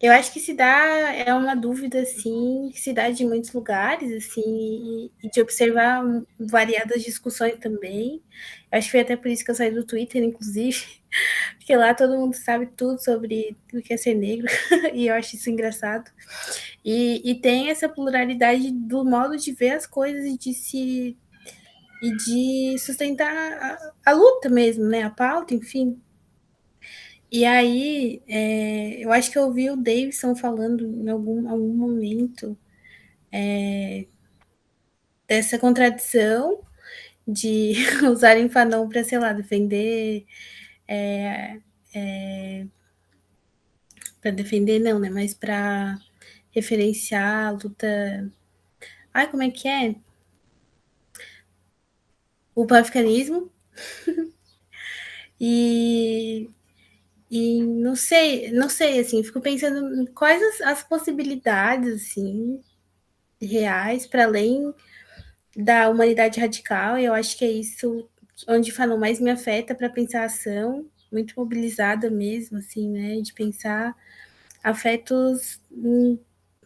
eu acho que se dá, é uma dúvida, assim, que se dá de muitos lugares, assim, e de observar variadas discussões também. Eu acho que foi até por isso que eu saí do Twitter, inclusive, porque lá todo mundo sabe tudo sobre o que é ser negro, e eu acho isso engraçado. E tem essa pluralidade do modo de ver as coisas e de sustentar a luta mesmo, né? A pauta, enfim. E aí, eu acho que eu ouvi o Davidson falando em algum momento dessa contradição de usarem Fanon para, sei lá, defender. Para defender, não, né? Mas para referenciar a luta. Ai, como é que é? O panafricanismo. E não sei, assim, fico pensando em quais as possibilidades, assim, reais, para além da humanidade radical. Eu acho que é isso onde Fanon mais me afeta para pensar a ação, muito mobilizada mesmo, assim, né, de pensar afetos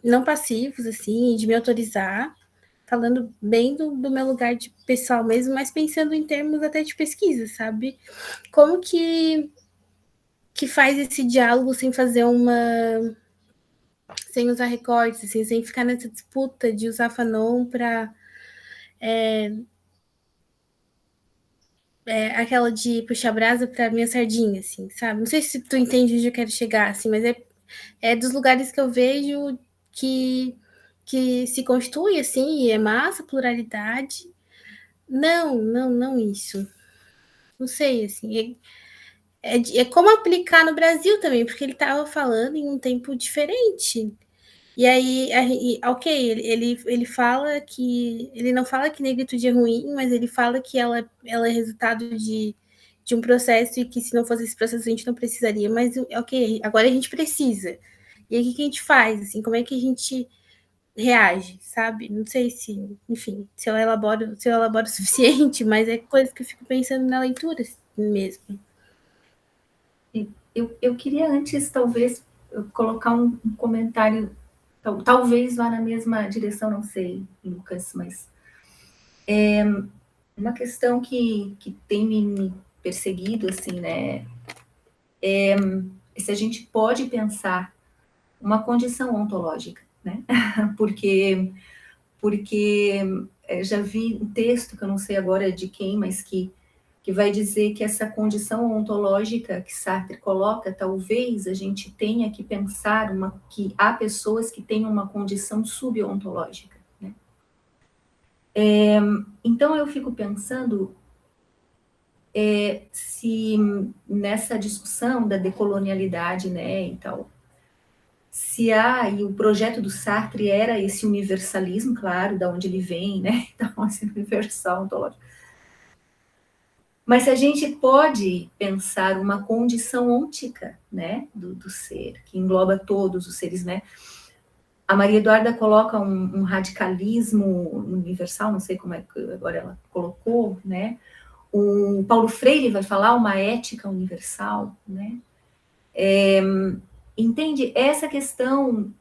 não passivos, assim, de me autorizar, falando bem do meu lugar de pessoal mesmo, mas pensando em termos até de pesquisa, sabe? Como que faz esse diálogo sem fazer sem usar recortes, assim, sem ficar nessa disputa de usar Fanon para aquela de puxar brasa para minha sardinha, assim, sabe? Não sei se tu entende onde eu quero chegar, assim, mas é dos lugares que eu vejo que se constitui, assim, e é massa, pluralidade. Não isso. Não sei, assim. É como aplicar no Brasil também, porque ele estava falando em um tempo diferente. E aí, ok, ele fala que. Ele não fala que negritude é ruim, mas ele fala que ela é resultado de um processo e que se não fosse esse processo a gente não precisaria. Mas, ok, agora a gente precisa. E aí, o que a gente faz? Assim, como é que a gente reage, sabe? Não sei se, enfim, se eu elaboro o suficiente, mas é coisa que eu fico pensando na leitura mesmo. Eu queria antes, talvez, colocar um comentário, talvez vá na mesma direção, não sei, Lucas, mas uma questão que tem me perseguido, assim, né, é se a gente pode pensar uma condição ontológica, né, porque já vi um texto, que eu não sei agora de quem, mas que vai dizer que essa condição ontológica que Sartre coloca, talvez a gente tenha que pensar que há pessoas que têm uma condição subontológica, né? Então eu fico pensando se nessa discussão da decolonialidade, né, e tal, se há, e o projeto do Sartre era esse universalismo, claro, da onde ele vem, né, então esse universal ontológico. Mas a gente pode pensar uma condição ôntica, né, do ser, que engloba todos os seres, né? A Maria Eduarda coloca um radicalismo universal, não sei como é que agora ela colocou, né? O Paulo Freire vai falar uma ética universal, né? Entende? Essa questão,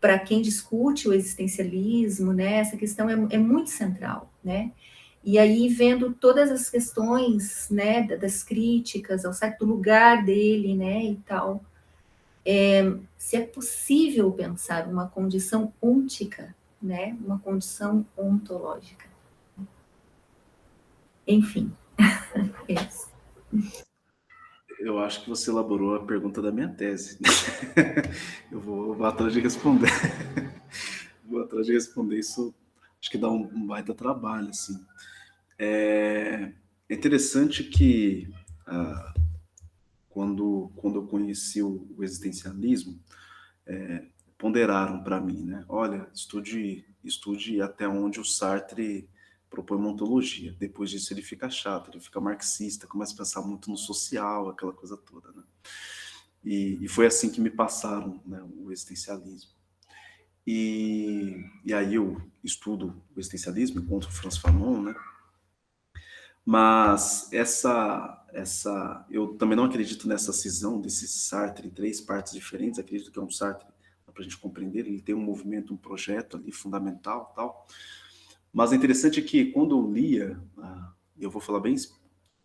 para quem discute o existencialismo, né, essa questão é muito central, né? E aí, vendo todas as questões, né, das críticas ao certo lugar dele, né, e tal, se é possível pensar uma condição ôntica, né, uma condição ontológica. Enfim, é isso. Eu acho que você elaborou a pergunta da minha tese. Eu vou atrás de responder. Vou atrás de responder isso. Acho que dá um baita trabalho, assim. É interessante que quando eu conheci o existencialismo, ponderaram para mim, né? Olha, estude até onde o Sartre propõe uma ontologia. Depois disso ele fica chato, ele fica marxista, começa a pensar muito no social, aquela coisa toda, né? E foi assim que me passaram, né, o existencialismo. E aí eu estudo o existencialismo, encontro Franz Fanon, né? Mas eu também não acredito nessa cisão desse Sartre em 3 partes diferentes. Acredito que é um Sartre, para a gente compreender, ele tem um movimento, um projeto ali fundamental, tal. Mas é interessante que quando eu lia, eu vou falar bem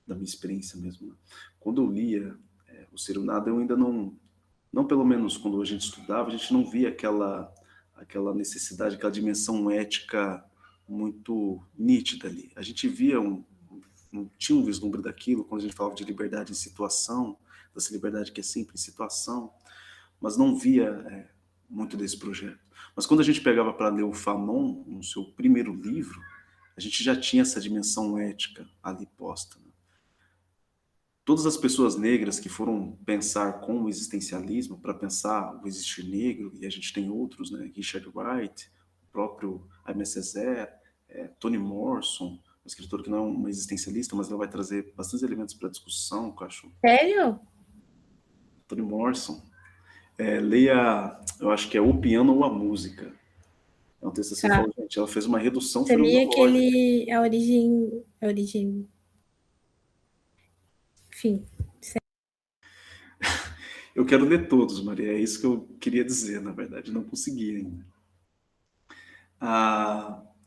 da minha experiência mesmo, né? Quando eu lia o Ser e o Nada, eu ainda não pelo menos quando a gente estudava, a gente não via aquela necessidade, aquela dimensão ética muito nítida ali. A gente via não tinha um vislumbre daquilo quando a gente falava de liberdade em situação, dessa liberdade que é sempre em situação, mas não via muito desse projeto. Mas quando a gente pegava para ler o Fanon, no seu primeiro livro, a gente já tinha essa dimensão ética ali posta, né? Todas as pessoas negras que foram pensar com o existencialismo, para pensar o existir negro, e a gente tem outros, né? Richard Wright, o próprio Aimé Césaire, Toni Morrison, um escritor que não é um existencialista, mas ela vai trazer bastante elementos para discussão, que eu acho. Sério? Toni Morrison. Leia, eu acho que é O Piano ou a Música. É um texto assim, fala, gente, ela fez uma redução fenomenológica. Sabia que ele... A origem... Enfim. Eu quero ler todos, Maria, é isso que eu queria dizer, na verdade, não consegui ainda.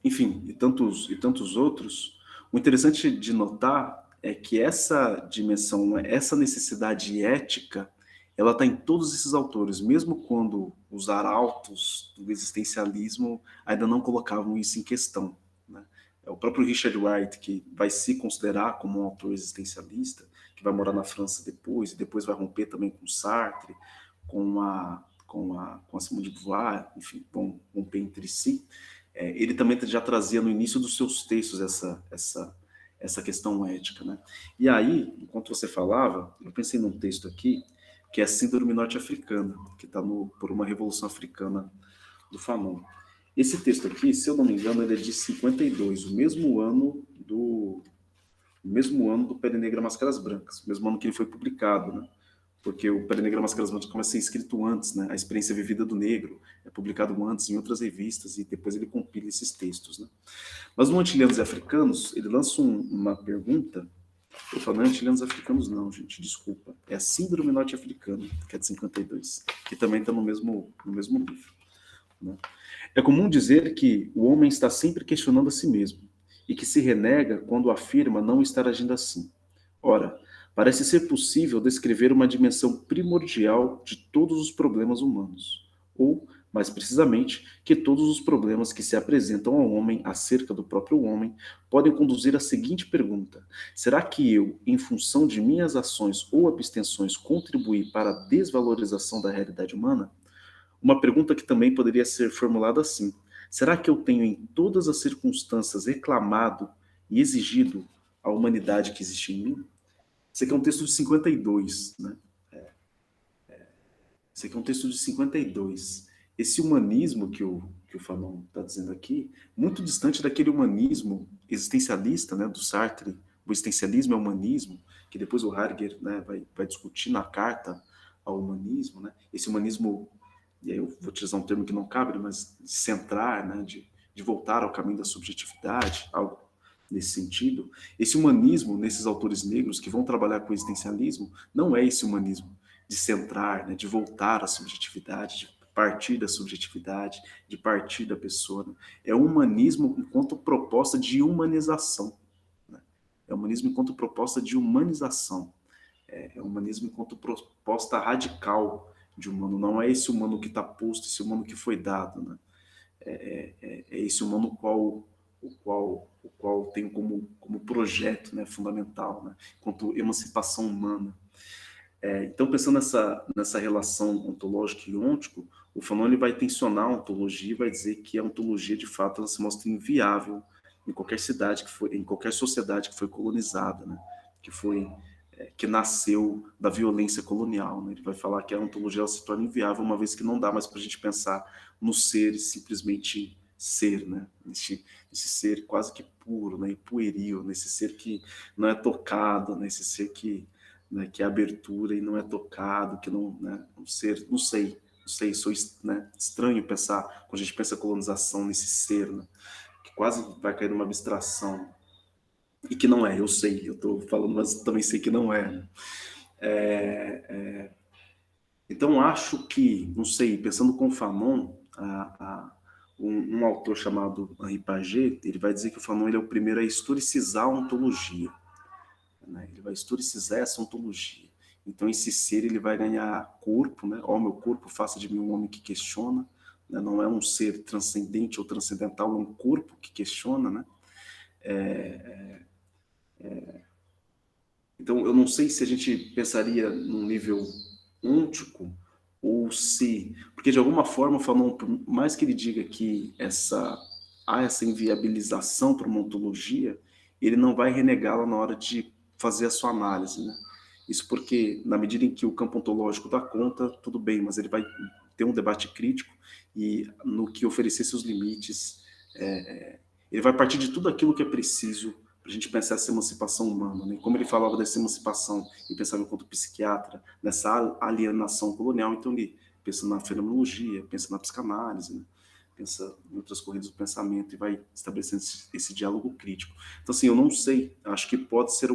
Enfim, e tantos outros. O interessante de notar é que essa dimensão, essa necessidade ética, ela está em todos esses autores, mesmo quando os arautos do existencialismo ainda não colocavam isso em questão, né? o próprio Richard Wright, que vai se considerar como um autor existencialista, que vai morar na França depois, e depois vai romper também com Sartre, com a Simone de Beauvoir, enfim, vão romper entre si. Ele também já trazia no início dos seus textos essa questão ética, né? E aí, enquanto você falava, eu pensei num texto aqui, que é a Síndrome Norte-Africana, que está por uma Revolução Africana, do Fanon. Esse texto aqui, se eu não me engano, ele é de 52, o mesmo ano do Pele Negra Máscaras Brancas, o mesmo ano que ele foi publicado, né? Porque o Pele Negra Máscaras Brancas começa a ser escrito antes, né? A Experiência Vivida do Negro é publicado antes em outras revistas e depois ele compila esses textos, né? Mas no Antilhanos e Africanos, ele lança uma pergunta. Eu falo, não é Antilhanos e Africanos não, gente, desculpa. É a Síndrome Norte-Africana, que é de 52, que também está no mesmo livro, né? É comum dizer que o homem está sempre questionando a si mesmo e que se renega quando afirma não estar agindo assim. Ora, parece ser possível descrever uma dimensão primordial de todos os problemas humanos, ou, mais precisamente, que todos os problemas que se apresentam ao homem acerca do próprio homem podem conduzir à seguinte pergunta: será que eu, em função de minhas ações ou abstenções, contribuí para a desvalorização da realidade humana? Uma pergunta que também poderia ser formulada assim: será que eu tenho em todas as circunstâncias reclamado e exigido a humanidade que existe em mim? Esse aqui é um texto de 52, né? Esse aqui é um texto de 52. Esse humanismo que o Fanon está dizendo aqui, muito distante daquele humanismo existencialista, né, do Sartre. O existencialismo é humanismo, que depois o Heidegger, né, vai discutir na carta ao humanismo, né? Esse humanismo, e aí eu vou utilizar um termo que não cabe, mas de centrar, né, de voltar ao caminho da subjetividade, algo nesse sentido. Esse humanismo, nesses autores negros que vão trabalhar com o existencialismo, não é esse humanismo de centrar, né, de voltar à subjetividade, de partir da subjetividade, de partir da pessoa. Né? É o humanismo enquanto proposta de humanização. Né? É o humanismo enquanto proposta de humanização. É o humanismo enquanto proposta radical de humano. Não é esse humano que está posto, esse humano que foi dado. Né? É esse humano o qual tem como projeto, né, fundamental, né, quanto emancipação humana. Então, pensando nessa relação ontológica e ôntico, o Fanon ele vai tensionar a ontologia e vai dizer que a ontologia, de fato, ela se mostra inviável em qualquer cidade em qualquer sociedade que foi colonizada, né, que nasceu da violência colonial. Né? Ele vai falar que a ontologia ela se torna inviável uma vez que não dá mais para a gente pensar no ser e simplesmente ser, né? Nesse ser quase que puro, né? E pueril, nesse ser que não é tocado, nesse ser que é abertura e não é tocado, que não, né? Um ser, não sei, sou, né? Estranho pensar, quando a gente pensa colonização nesse ser, né? Que quase vai cair numa abstração, e que não é, eu sei, eu estou falando, mas também sei que não é. Né? Então, acho que, não sei, pensando com o Fanon, um autor chamado Henri Paget, ele vai dizer que o Fanon ele é o primeiro a historicizar a ontologia. Né? Ele vai historicizar essa ontologia. Então, esse ser ele vai ganhar corpo, né? Ó, meu corpo, faça de mim um homem que questiona. Né? Não é um ser transcendente ou transcendental, é um corpo que questiona, né? Então, eu não sei se a gente pensaria num nível ôntico ou se... Porque, de alguma forma, Fanon, por mais que ele diga que há essa inviabilização para uma ontologia, ele não vai renegá-la na hora de fazer a sua análise. Né? Isso porque, na medida em que o campo ontológico dá conta, tudo bem, mas ele vai ter um debate crítico e, no que oferecer seus limites, ele vai partir de tudo aquilo que é preciso para a gente pensar essa emancipação humana. Né? Como ele falava dessa emancipação e pensava enquanto psiquiatra, nessa alienação colonial, então ele pensa na fenomenologia, pensa na psicanálise, né? Pensa em outras correntes do pensamento e vai estabelecendo esse diálogo crítico. Então, assim, eu não sei, acho que pode ser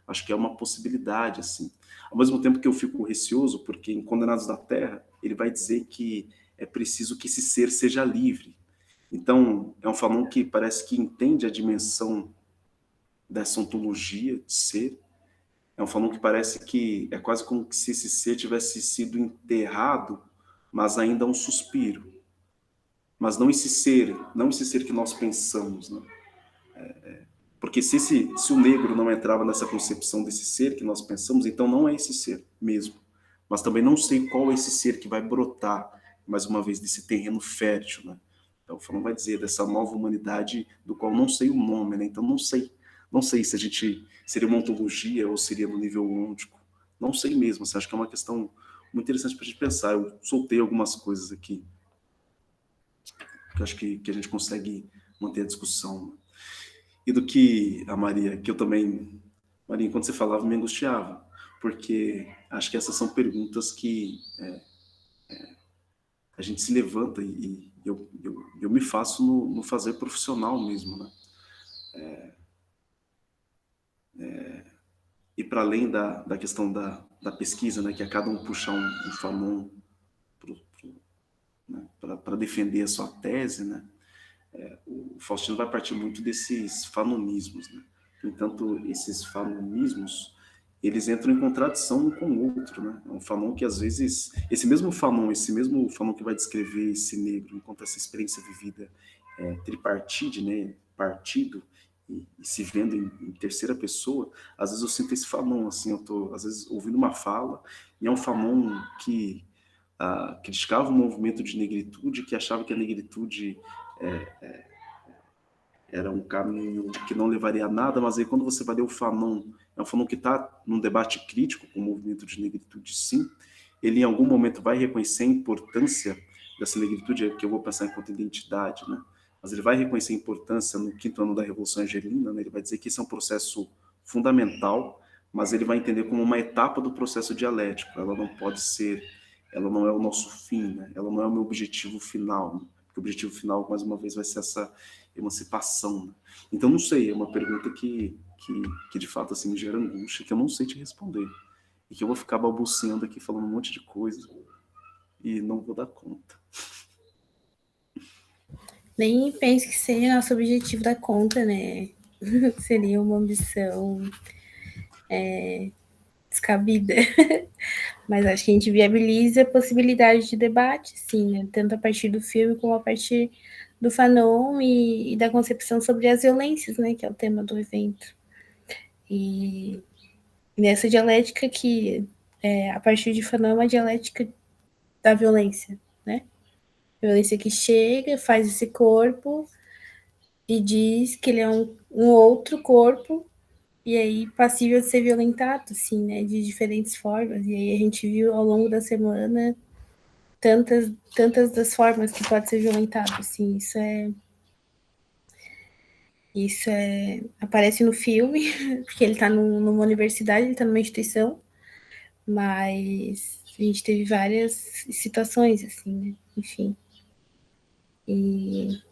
acho que é uma possibilidade, assim. Ao mesmo tempo que eu fico receoso, porque em Condenados da Terra, ele vai dizer que é preciso que esse ser seja livre. Então, é um Fanon que parece que entende a dimensão dessa ontologia de ser. É um Fanon que parece que é quase como se esse ser tivesse sido enterrado, mas ainda um suspiro. Mas não esse ser que nós pensamos, né? Porque se o negro não entrava nessa concepção desse ser que nós pensamos, então não é esse ser mesmo. Mas também não sei qual é esse ser que vai brotar, mais uma vez, desse terreno fértil, né? Então, o Fanon vai dizer dessa nova humanidade do qual não sei o nome, né? Então, não sei se a gente seria uma ontologia ou seria no nível ôntico. Não sei mesmo, acho que é uma questão muito interessante para a gente pensar. Eu soltei algumas coisas aqui que eu acho que a gente consegue manter a discussão. E do que a Maria, que eu também, Maria, quando você falava, me angustiava, porque acho que essas são perguntas que a gente se levanta e eu me faço no fazer profissional mesmo, né? E para além da questão da pesquisa, né, que é cada um puxar um Fanon para defender a sua tese, né? O Faustino vai partir muito desses fanonismos, né? No entanto, esses fanonismos, eles entram em contradição um com o outro, né? É um Fanon que, às vezes, esse mesmo Fanon que vai descrever esse negro enquanto essa experiência vivida tripartite, né? Partido, e se vendo em terceira pessoa, às vezes eu sinto esse Fanon, assim, eu tô, às vezes, ouvindo uma fala, e é um Fanon que criticava o movimento de negritude, que achava que a negritude era um caminho que não levaria a nada, mas aí quando você vai ler o Fanon, é um Fanon que está num debate crítico com o movimento de negritude, sim, ele em algum momento vai reconhecer a importância dessa negritude, que eu vou pensar enquanto identidade, né? Mas ele vai reconhecer a importância no 5º ano da Revolução Argelina, né? Ele vai dizer que esse é um processo fundamental, mas ele vai entender como uma etapa do processo dialético, ela não pode ser, ela não é o nosso fim, né? Ela não é o meu objetivo final, né? Porque o objetivo final, mais uma vez, vai ser essa emancipação, né? Então, não sei, é uma pergunta que de fato assim, me gera angústia, que eu não sei te responder. E que eu vou ficar balbuciando aqui, falando um monte de coisa, e não vou dar conta. Nem penso que seja nosso objetivo dar conta, né? Seria uma ambição descabida. Mas acho que a gente viabiliza a possibilidade de debate, sim, né? Tanto a partir do filme como a partir do Fanon e da concepção sobre as violências, né? Que é o tema do evento. E nessa dialética que, a partir de Fanon, é uma dialética da violência, né? Violência que chega, faz esse corpo e diz que ele é um outro corpo e aí passível de ser violentado, assim, né? De diferentes formas. E aí a gente viu ao longo da semana tantas das formas que pode ser violentado, assim, isso aparece no filme, porque ele tá numa universidade, ele tá numa instituição, mas a gente teve várias situações, assim, né? Enfim. E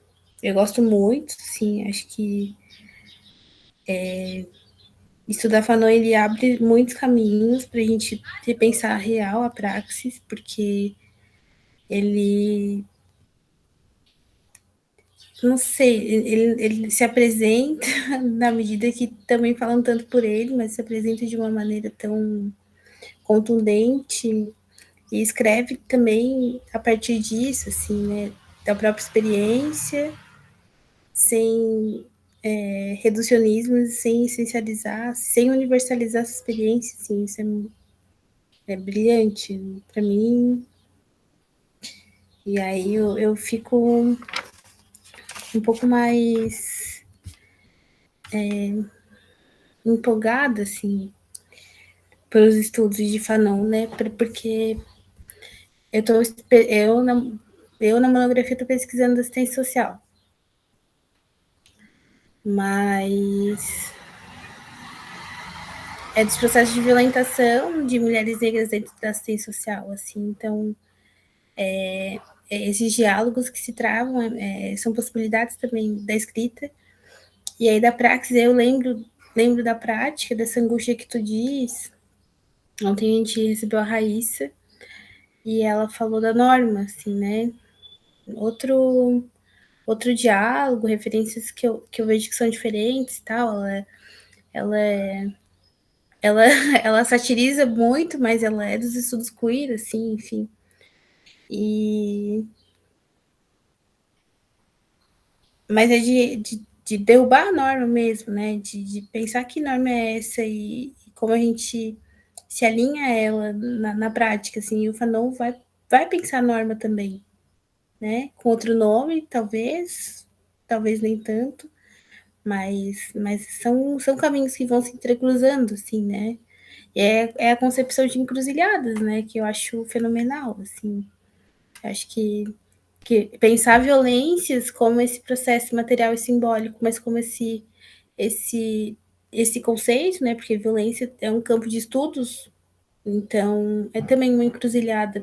eu gosto muito, sim, acho que estudar Fanon, ele abre muitos caminhos para a gente repensar a real, a praxis, porque ele, não sei, ele se apresenta na medida que, também falando tanto por ele, mas se apresenta de uma maneira tão contundente e escreve também a partir disso, assim, né, da própria experiência, sem reducionismo, sem essencializar, sem universalizar essa experiência, assim, isso é brilhante para mim. E aí eu fico um pouco mais empolgada, assim, pelos estudos de Fanon, né? Porque eu na monografia estou pesquisando assistência social. Mas é dos processos de violentação de mulheres negras dentro da assistência social, assim, então esses diálogos que se travam são possibilidades também da escrita, e aí da praxis eu lembro da prática, dessa angústia que tu diz. Ontem a gente recebeu a Raíssa, e ela falou da Norma, assim, né, outro diálogo, referências que eu vejo que são diferentes e tal, ela satiriza muito, mas ela é dos estudos queer, assim, enfim. Mas é de derrubar a norma mesmo, né? De pensar que norma é essa e como a gente se alinha a ela na prática, assim, e o Fanon vai pensar a norma também, né? Com outro nome, talvez nem tanto, mas são caminhos que vão se entrecruzando, assim, né? E é a concepção de encruzilhadas, né? Que eu acho fenomenal, assim. Acho que pensar violências como esse processo material e simbólico, mas como esse conceito, né? Porque violência é um campo de estudos, então é também uma encruzilhada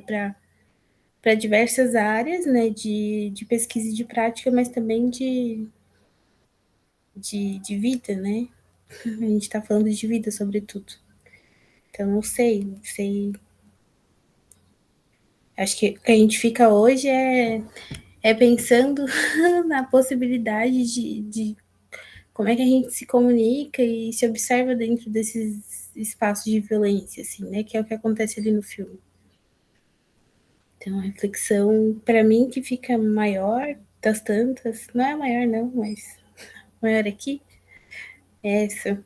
para diversas áreas, né? De pesquisa e de prática, mas também de vida, né? A gente está falando de vida, sobretudo. Então, não sei. Acho que o que a gente fica hoje é pensando na possibilidade de como é que a gente se comunica e se observa dentro desses espaços de violência, assim, né? Que é o que acontece ali no filme. Então, a reflexão, para mim, que fica maior das tantas, não é a maior, não, mas maior aqui, é essa.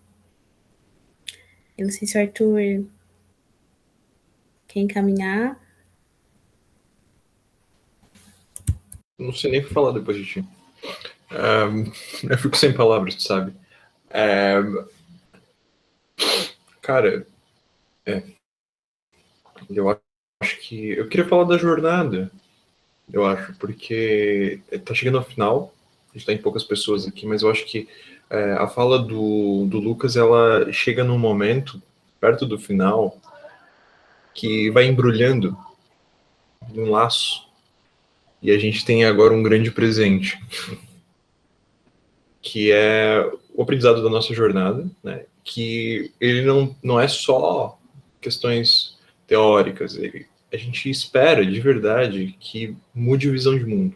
Eu não sei se o Arthur quer encaminhar. Não sei nem o que falar depois de ti. Eu fico sem palavras, sabe? Cara, eu acho que... Eu queria falar da jornada, eu acho, porque tá chegando ao final, a gente tá em poucas pessoas aqui, mas eu acho que a fala do Lucas, ela chega num momento, perto do final, que vai embrulhando num laço, e a gente tem agora um grande presente, que é o aprendizado da nossa jornada, né? Que ele não é só questões teóricas, a gente espera de verdade que mude a visão de mundo,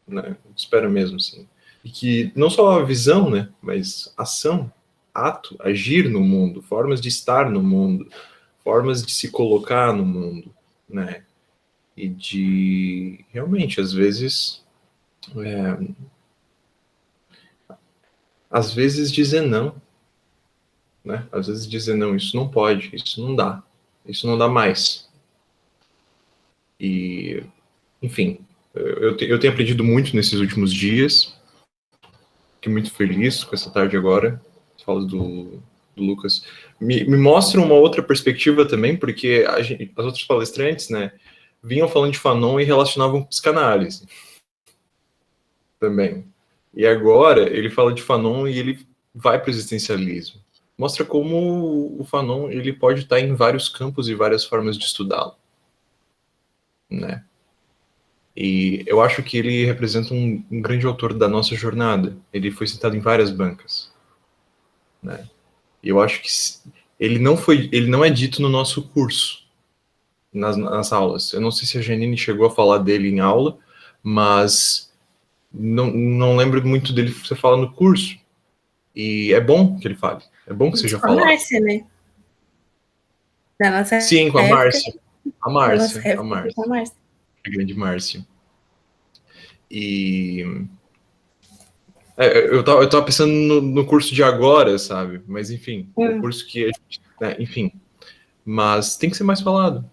né? Espera mesmo, assim. E que não só a visão, né? Mas ação, ato, agir no mundo, formas de estar no mundo, formas de se colocar no mundo, né? E de, realmente, às vezes dizer não, né? Às vezes dizer não, isso não pode, isso não dá mais. E, enfim, eu tenho aprendido muito nesses últimos dias, fiquei muito feliz com essa tarde agora, as falas do Lucas. Me mostra uma outra perspectiva também, porque as outras palestrantes, né, vinham falando de Fanon e relacionavam com psicanálise também. E agora ele fala de Fanon e ele vai para o existencialismo. Mostra como o Fanon ele pode estar em vários campos e várias formas de estudá-lo, né? E eu acho que ele representa um grande autor da nossa jornada. Ele foi citado em várias bancas, né? E eu acho que ele não é dito no nosso curso, nas aulas. Eu não sei se a Janine chegou a falar dele em aula, mas não lembro muito dele você fala no curso. E é bom que ele fale. É bom que seja falado. Com a Márcia, né? Da nossa Sim, com a época. Márcia. A Márcia. A Márcia. A grande Márcia. E... eu tava pensando no curso de agora, sabe? Mas, enfim, o curso que a gente... Né? Enfim. Mas tem que ser mais falado.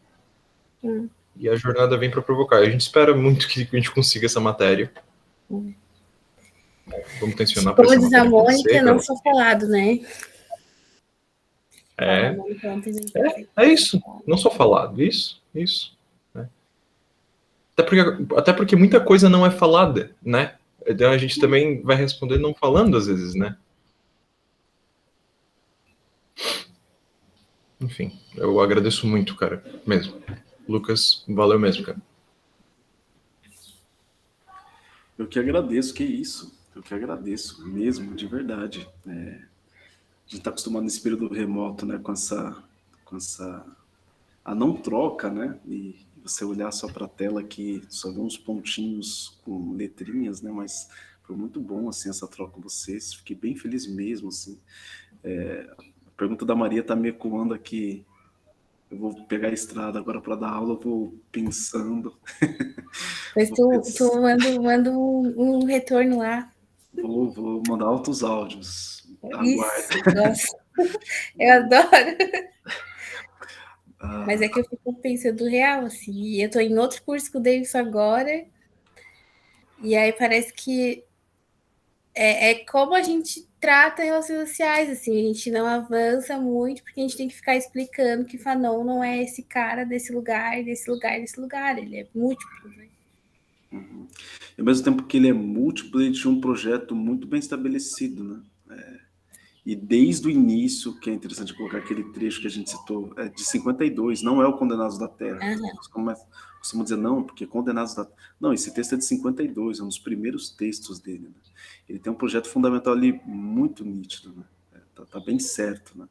E a jornada vem para provocar. A gente espera muito que a gente consiga essa matéria. Vamos tensionar para essa matéria. Como diz a Mônica, não só falado, né? É isso. Não só falado. Isso. Né? Até porque muita coisa não é falada, né? Então a gente também vai responder não falando às vezes, né? Enfim, eu agradeço muito, cara, mesmo. Lucas, valeu mesmo, cara. Eu que agradeço, que isso. Eu que agradeço mesmo, de verdade. A gente está acostumado nesse período remoto, né, com essa a não troca, né, e você olhar só para a tela aqui, só ver uns pontinhos com letrinhas, né, mas foi muito bom, assim, essa troca com vocês, fiquei bem feliz mesmo, assim. A pergunta da Maria está me ecoando aqui, eu vou pegar a estrada agora para dar aula, eu vou pensando. Mas tu manda um retorno lá Vou mandar altos áudios. Aguarde. Isso, nossa. Eu adoro. Mas é que eu fico pensando real, assim. E eu tô em outro curso com o Davidson agora. E aí parece que é como a gente trata relações sociais, assim. A gente não avança muito porque a gente tem que ficar explicando que Fanon não é esse cara desse lugar, desse lugar, desse lugar. Ele é múltiplo, né? Uhum. E ao mesmo tempo que ele é múltiplo, ele tinha um projeto muito bem estabelecido, né? E desde o início, que é interessante colocar aquele trecho que a gente citou, é de 52, não é o Condenados da Terra. Costumam dizer, não, porque Condenados da Terra... Não, esse texto é de 52, é um dos primeiros textos dele. Né? Ele tem um projeto fundamental ali muito nítido, né? Tá bem certo. Né?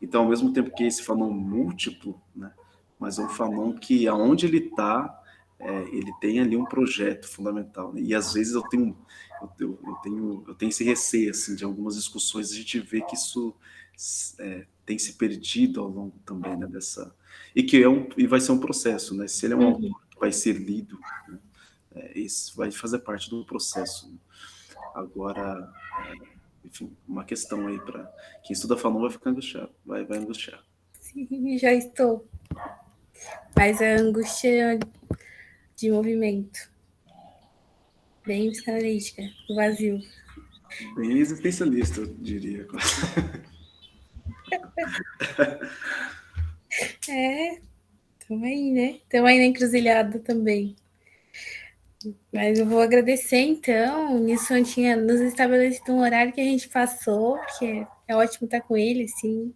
Então, ao mesmo tempo que esse Fanon múltiplo, né? Mas é um Fanon que, aonde ele está, ele tem ali um projeto fundamental. Né? E às vezes eu tenho esse receio assim, de algumas discussões, a gente vê que isso tem se perdido ao longo também, né, dessa... E vai ser um processo, né? Se ele é um autor que vai ser lido, né, isso vai fazer parte do processo. Né? Agora, enfim, uma questão aí para quem estuda Fanon vai ficar angustiado, vai angustiar. Sim, já estou. Mas a angústia de movimento. Bem psicanalítica, vazio. Bem existencialista, eu diria. Estamos aí, né? Estamos aí na encruzilhada também. Mas eu vou agradecer, então. Nisso eu tinha nos estabelecido um horário que a gente passou, que é ótimo estar com ele, assim.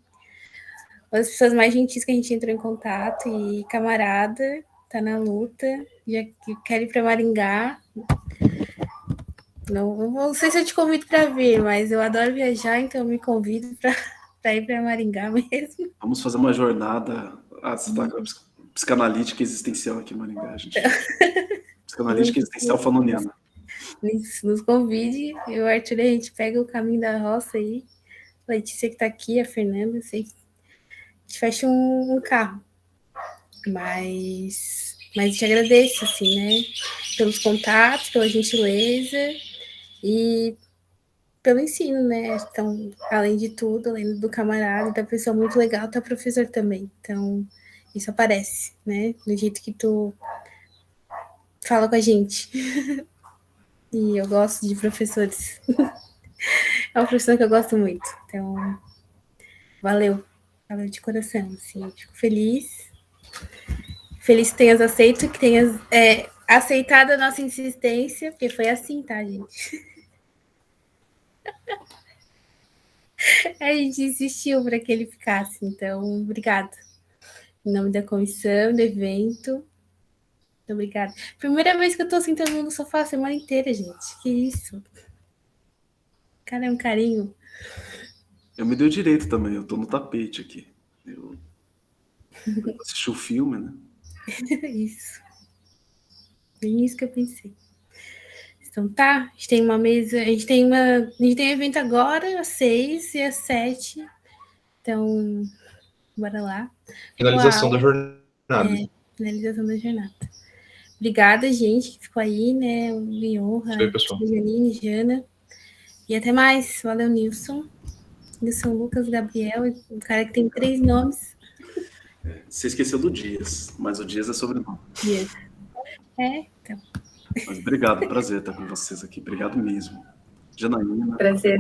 Uma das pessoas mais gentis que a gente entrou em contato e camarada, tá na luta, já que quer ir para Maringá. Não sei se eu te convido para vir, mas eu adoro viajar, então eu me convido para ir para Maringá mesmo. Vamos fazer uma jornada psicanalítica existencial aqui em Maringá, gente. Psicanalítica existencial fanoniana. Nos convide, eu e o Arthur, a gente pega o caminho da roça aí. A Letícia que tá aqui, a Fernanda, a gente fecha um carro. Mas te agradeço, assim, né? Pelos contatos, pela gentileza e pelo ensino, né? Então, além de tudo, além do camarada, da pessoa muito legal, tá professor também. Então, isso aparece, né? Do jeito que tu fala com a gente. E eu gosto de professores. É uma profissão que eu gosto muito. Então, valeu de coração. Assim, fico feliz. Feliz que tenhas aceito, que tenhas aceitado a nossa insistência, porque foi assim, tá, gente? A gente insistiu para que ele ficasse, então, obrigada. Em nome da comissão, do evento, muito obrigada. Primeira vez que eu tô sentando no sofá a semana inteira, gente. Que isso? Cara, é um carinho. Eu me dei o direito também, eu tô no tapete aqui. Eu assisti o filme, né? Isso. Bem isso que eu pensei. Então tá, a gente tem uma mesa, a gente tem evento agora às 6 e às 7. Então, bora lá. Finalização da jornada. Finalização da jornada. Obrigada, gente, que ficou aí, né? Me honra. Oi, pessoal. Janine, Jana. E até mais. Valeu, Nilson. Nilson Lucas Gabriel, o cara que tem 3 nomes. Você esqueceu do Dias, mas o Dias é sobrenome. Dias. Então. Mas obrigado, prazer estar com vocês aqui. Obrigado mesmo. Janaína. Prazer,